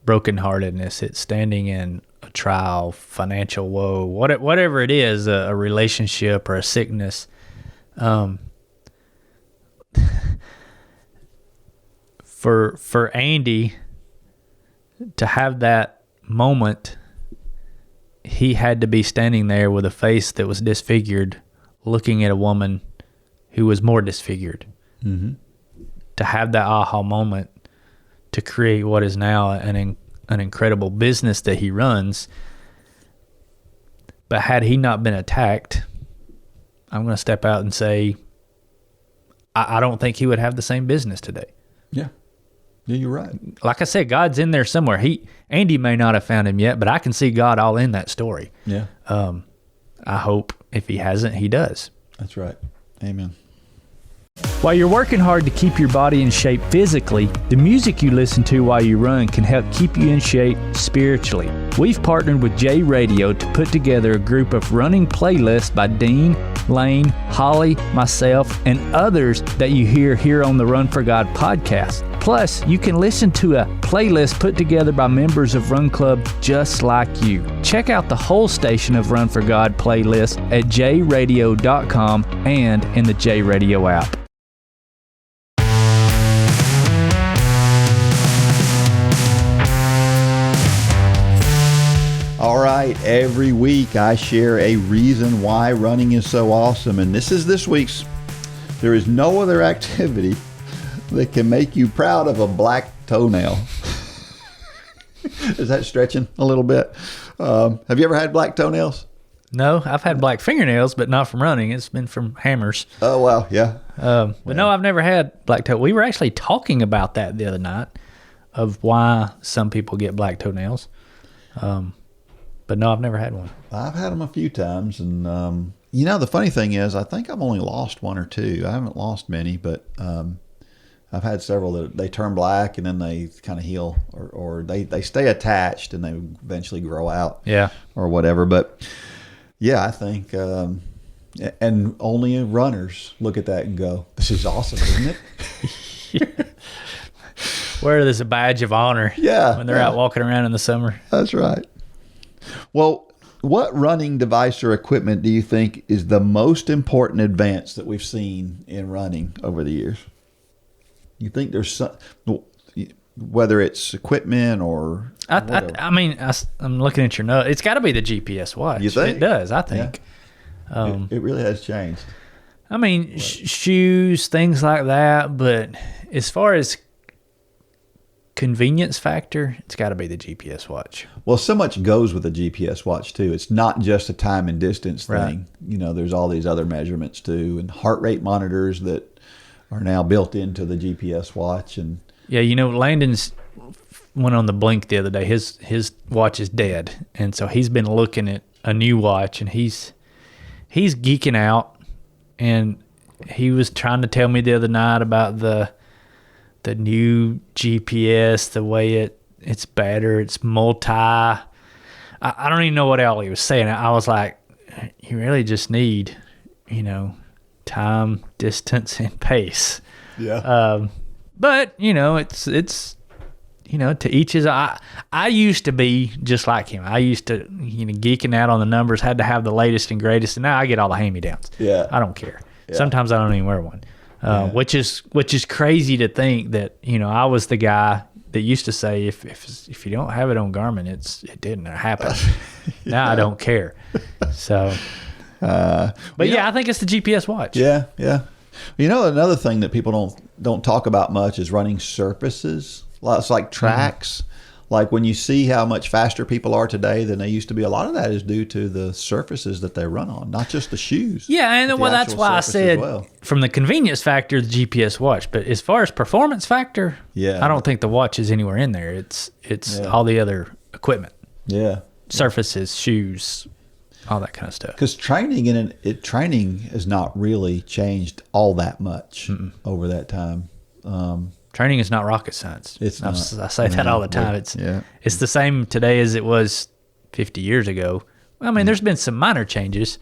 brokenheartedness. It's standing in a trial, financial woe, whatever it is, a relationship or a sickness. For Andy to have that moment, he had to be standing there with a face that was disfigured, looking at a woman who was more disfigured. Mm-hmm. To have that aha moment to create what is now an incredible business that he runs. But had he not been attacked, I'm going to step out and say, I don't think he would have the same business today. Yeah. Yeah, you're right. Like I said, God's in there somewhere. Andy may not have found him yet, but I can see God all in that story. Yeah. I hope if he hasn't, he does. That's right. Amen. While you're working hard to keep your body in shape physically, the music you listen to while you run can help keep you in shape spiritually. We've partnered with J Radio to put together a group of running playlists by Dean, Lane, Holly, myself, and others that you hear here on the Run for God podcast. Plus, you can listen to a playlist put together by members of Run Club just like you. Check out the whole station of Run for God playlist at jradio.com and in the J Radio app. All right, every week I share a reason why running is so awesome, and this is this week's. There is no other activity that can make you proud of a black toenail. Is that stretching a little bit? Have you ever had black toenails? No, I've had black fingernails, but not from running. It's been from hammers. Oh, wow, yeah. But no, I've never had black toe. We were actually talking about that the other night, of why some people get black toenails. But no, I've never had one. I've had them a few times, and the funny thing is, I think I've only lost one or two. I haven't lost many, but I've had several that they turn black and then they kind of heal, or they stay attached and they eventually grow out. Yeah, or whatever. But yeah, I think, and only runners look at that and go, "This is awesome, isn't it?" Wear this a badge of honor. Yeah, when they're out walking around in the summer. That's right. Well, what running device or equipment do you think is the most important advance that we've seen in running over the years? You think there's some, whether it's equipment or I'm looking at your note. It's got to be the GPS watch. You think? It does, I think. Yeah. It really has changed. I mean, shoes, things like that. But as far as convenience factor, it's got to be the GPS watch. Well, so much goes with the GPS watch too. It's not just a time and distance thing. Right. There's all these other measurements too, and heart rate monitors that are now built into the GPS watch. And yeah, Landon's went on the blink the other day. His watch is dead, and so he's been looking at a new watch, and he's geeking out. And he was trying to tell me the other night about the new GPS, the way it's better, it's multi. I don't even know what all he was saying. I was like, you really just need, time, distance, and pace. Yeah. But it's to each his. I used to be just like him. I used to geeking out on the numbers, had to have the latest and greatest, and now I get all the hand-me-downs. Yeah. I don't care. Yeah. Sometimes I don't even wear one. Which is crazy to think that I was the guy that used to say if you don't have it on Garmin, it didn't happen. Now I don't care. So, I think it's the GPS watch. Yeah, yeah. Another thing that people don't talk about much is running surfaces. It's like tracks. Like when you see how much faster people are today than they used to be, a lot of that is due to the surfaces that they run on, not just the shoes. Yeah, and that's why I said from the convenience factor, the GPS watch. But as far as performance factor, I don't think the watch is anywhere in there. It's all the other equipment. Yeah. Surfaces, shoes, all that kind of stuff. Because training has not really changed all that much over that time. Training is not rocket science. It's not. I say that all the time. It's the same today as it was 50 years ago. I mean, there's been some minor changes,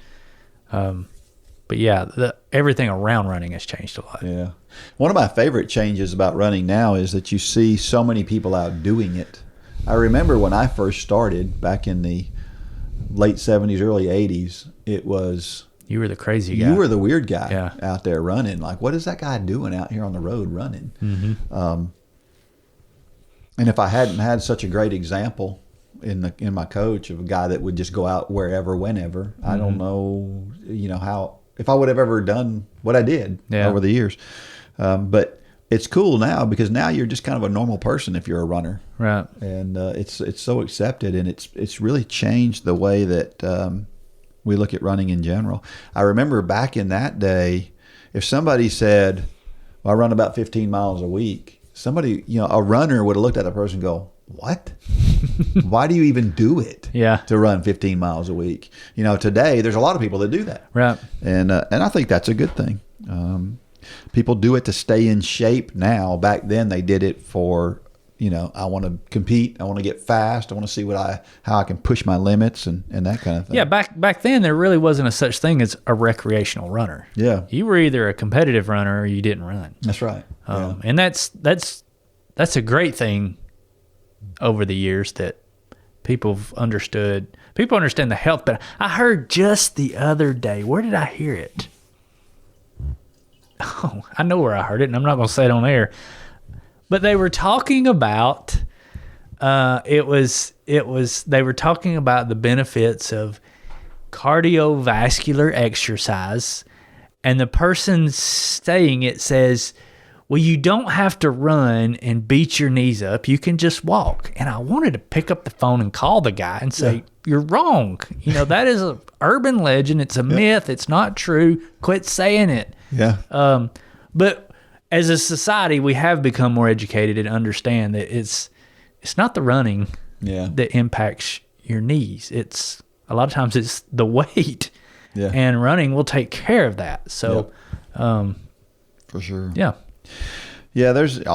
but yeah, everything around running has changed a lot. Yeah. One of my favorite changes about running now is that you see so many people out doing it. I remember when I first started back in the late 70s, early 80s, it was... You were the crazy guy. You were the weird guy out there running. Like, what is that guy doing out here on the road running? Mm-hmm. And if I hadn't had such a great example in my coach of a guy that would just go out wherever, whenever, I don't know, how if I would have ever done what I did over the years. But it's cool now because now you're just kind of a normal person if you're a runner, right? And it's so accepted, and it's really changed the way that we look at running in general. I remember back in that day, if somebody said, well, I run about 15 miles a week, somebody, a runner would have looked at a person and go, what? Why do you even do it? Yeah. To run 15 miles a week? Today there's a lot of people that do that. Right. And I think that's a good thing. People do it to stay in shape now. Back then they did it for, I want to compete. I want to get fast. I want to see how I can push my limits and that kind of thing. Yeah. Back then there really wasn't a such thing as a recreational runner. Yeah. You were either a competitive runner or you didn't run. That's right. And that's a great thing over the years that people understand the health. But I heard just the other day, where did I hear it? Oh, I know where I heard it, and I'm not going to say it on air. But they were talking about they were talking about the benefits of cardiovascular exercise, and the person saying it says, well, you don't have to run and beat your knees up. You can just walk. And I wanted to pick up the phone and call the guy and say, you're wrong. That is an urban legend. It's a myth. It's not true. Quit saying it. Yeah. But as a society, we have become more educated and understand that it's not the running that impacts your knees. It's a lot of times it's the weight. Yeah. And running will take care of that. So, for sure. Yeah. Yeah, there's a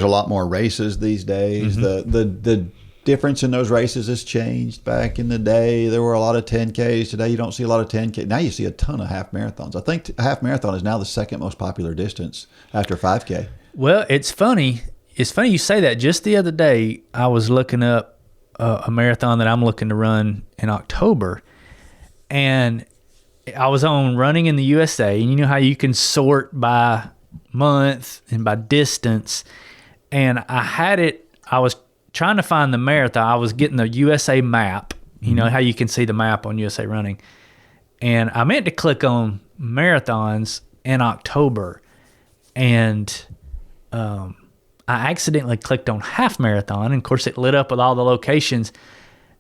lot more races these days. Mm-hmm. The difference in those races has changed. Back in the day, there were a lot of 10Ks. Today, you don't see a lot of 10K. Now you see a ton of half marathons. I think a half marathon is now the second most popular distance after 5K. Well, it's funny. It's funny you say that. Just the other day, I was looking up a marathon that I'm looking to run in October, and I was on Running in the USA, and you know how you can sort by month and by distance, and I was trying to find the marathon. I was getting the USA map, how you can see the map on USA Running, and I meant to click on marathons in October, and I accidentally clicked on half marathon, and of course it lit up with all the locations,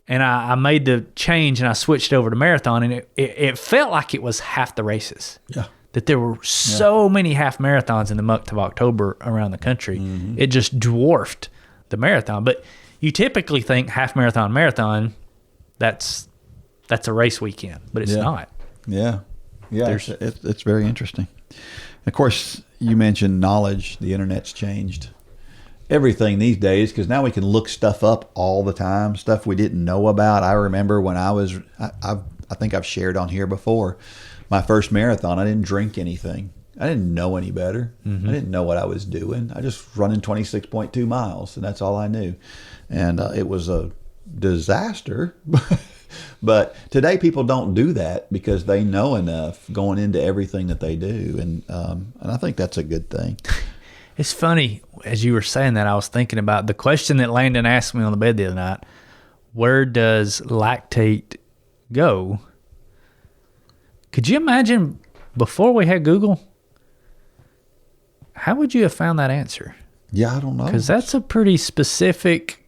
and I made the change and I switched over to marathon, and it felt like it was half the races. Yeah. That there were so many half marathons in the month of October around the country. Mm-hmm. It just dwarfed the marathon. But you typically think half marathon, that's a race weekend, but it's not. Yeah. Yeah. It's very interesting. Of course, you mentioned knowledge. The internet's changed everything these days because now we can look stuff up all the time, stuff we didn't know about. I remember when I think I've shared on here before, my first marathon, I didn't drink anything. I didn't know any better. Mm-hmm. I didn't know what I was doing. I just running 26.2 miles, and that's all I knew. And it was a disaster. But today people don't do that because they know enough going into everything that they do. And I think that's a good thing. It's funny, as you were saying that, I was thinking about the question that Landon asked me on the bed the other night. Where does lactate go? Could you imagine before we had Google? How would you have found that answer? Yeah, I don't know. Because that's a pretty specific.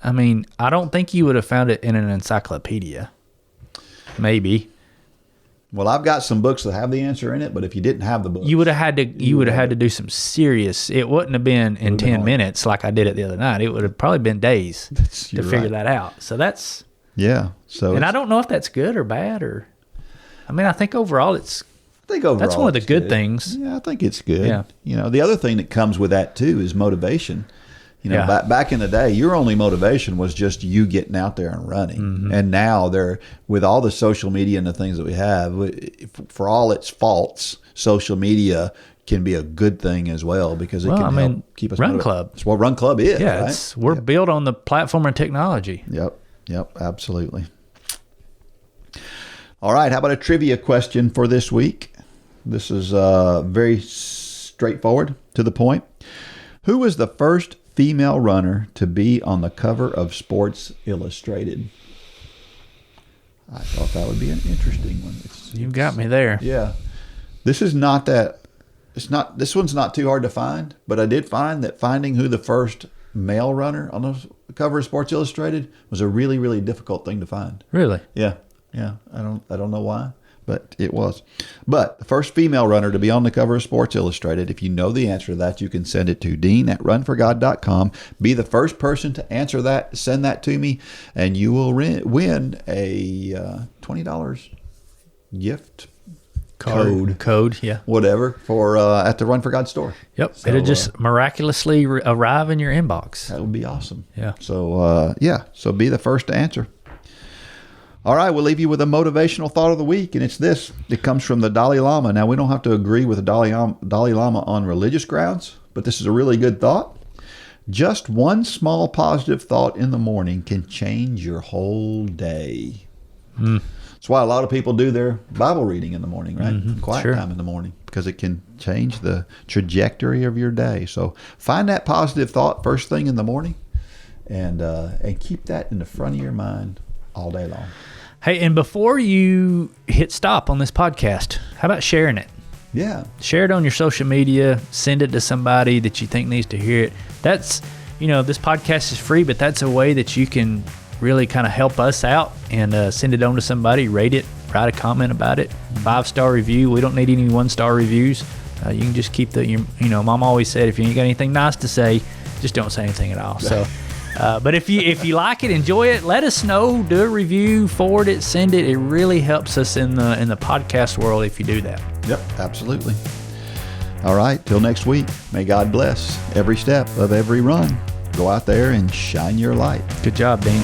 I mean, I don't think you would have found it in an encyclopedia. Maybe. Well, I've got some books that have the answer in it, but if you didn't have the books, you would have had to do some serious. It wouldn't have been in 10 minutes like I did it the other night. It would have probably been days to figure that out. So that's and I don't know if that's good or bad or. I mean, I think overall that's one of the good things. Yeah, I think it's good. Yeah. The other thing that comes with that too is motivation. Back in the day, your only motivation was just you getting out there and running. Mm-hmm. And now with all the social media and the things that we have, for all its faults, social media can be a good thing as well because it can help keep us Run motivated. Club. It's what Run Club is. Yeah, right? We're built on the platform and technology. Yep, absolutely. All right, how about a trivia question for this week? This is very straightforward, to the point. Who was the first female runner to be on the cover of Sports Illustrated? I thought that would be an interesting one. You've got me there. Yeah. This one's not too hard to find, but I did find that finding who the first male runner on the cover of Sports Illustrated was a really, really difficult thing to find. Really? Yeah. Yeah, I don't know why, but it was. But the first female runner to be on the cover of Sports Illustrated, if you know the answer to that, you can send it to dean@runforgod.com. Be the first person to answer that, send that to me, and you will win a $20 gift code, yeah, whatever, for at the Run for God store. Yep, So, it'll just miraculously arrive in your inbox. That would be awesome. Yeah. So so be the first to answer. All right, we'll leave you with a motivational thought of the week, and it's this. It comes from the Dalai Lama. Now, we don't have to agree with the Dalai Lama on religious grounds, but this is a really good thought. Just one small positive thought in the morning can change your whole day. That's why a lot of people do their Bible reading in the morning, right? Quiet time in the morning, because it can change the trajectory of your day. So find that positive thought first thing in the morning, and keep that in the front of your mind all day long. Hey, and before you hit stop on this podcast, how about sharing it? Yeah. Share it on your social media. Send it to somebody that you think needs to hear it. That's, this podcast is free, but that's a way that you can really kind of help us out and send it on to somebody. Rate it, write a comment about it, 5-star review. We don't need any 1-star reviews. You can just keep Mom always said, if you ain't got anything nice to say, just don't say anything at all. So, but if you like it, enjoy it, let us know. Do a review, forward it, send it. It really helps us in the podcast world if you do that. Yep, absolutely. All right, till next week. May God bless every step of every run. Go out there and shine your light. Good job, Dean.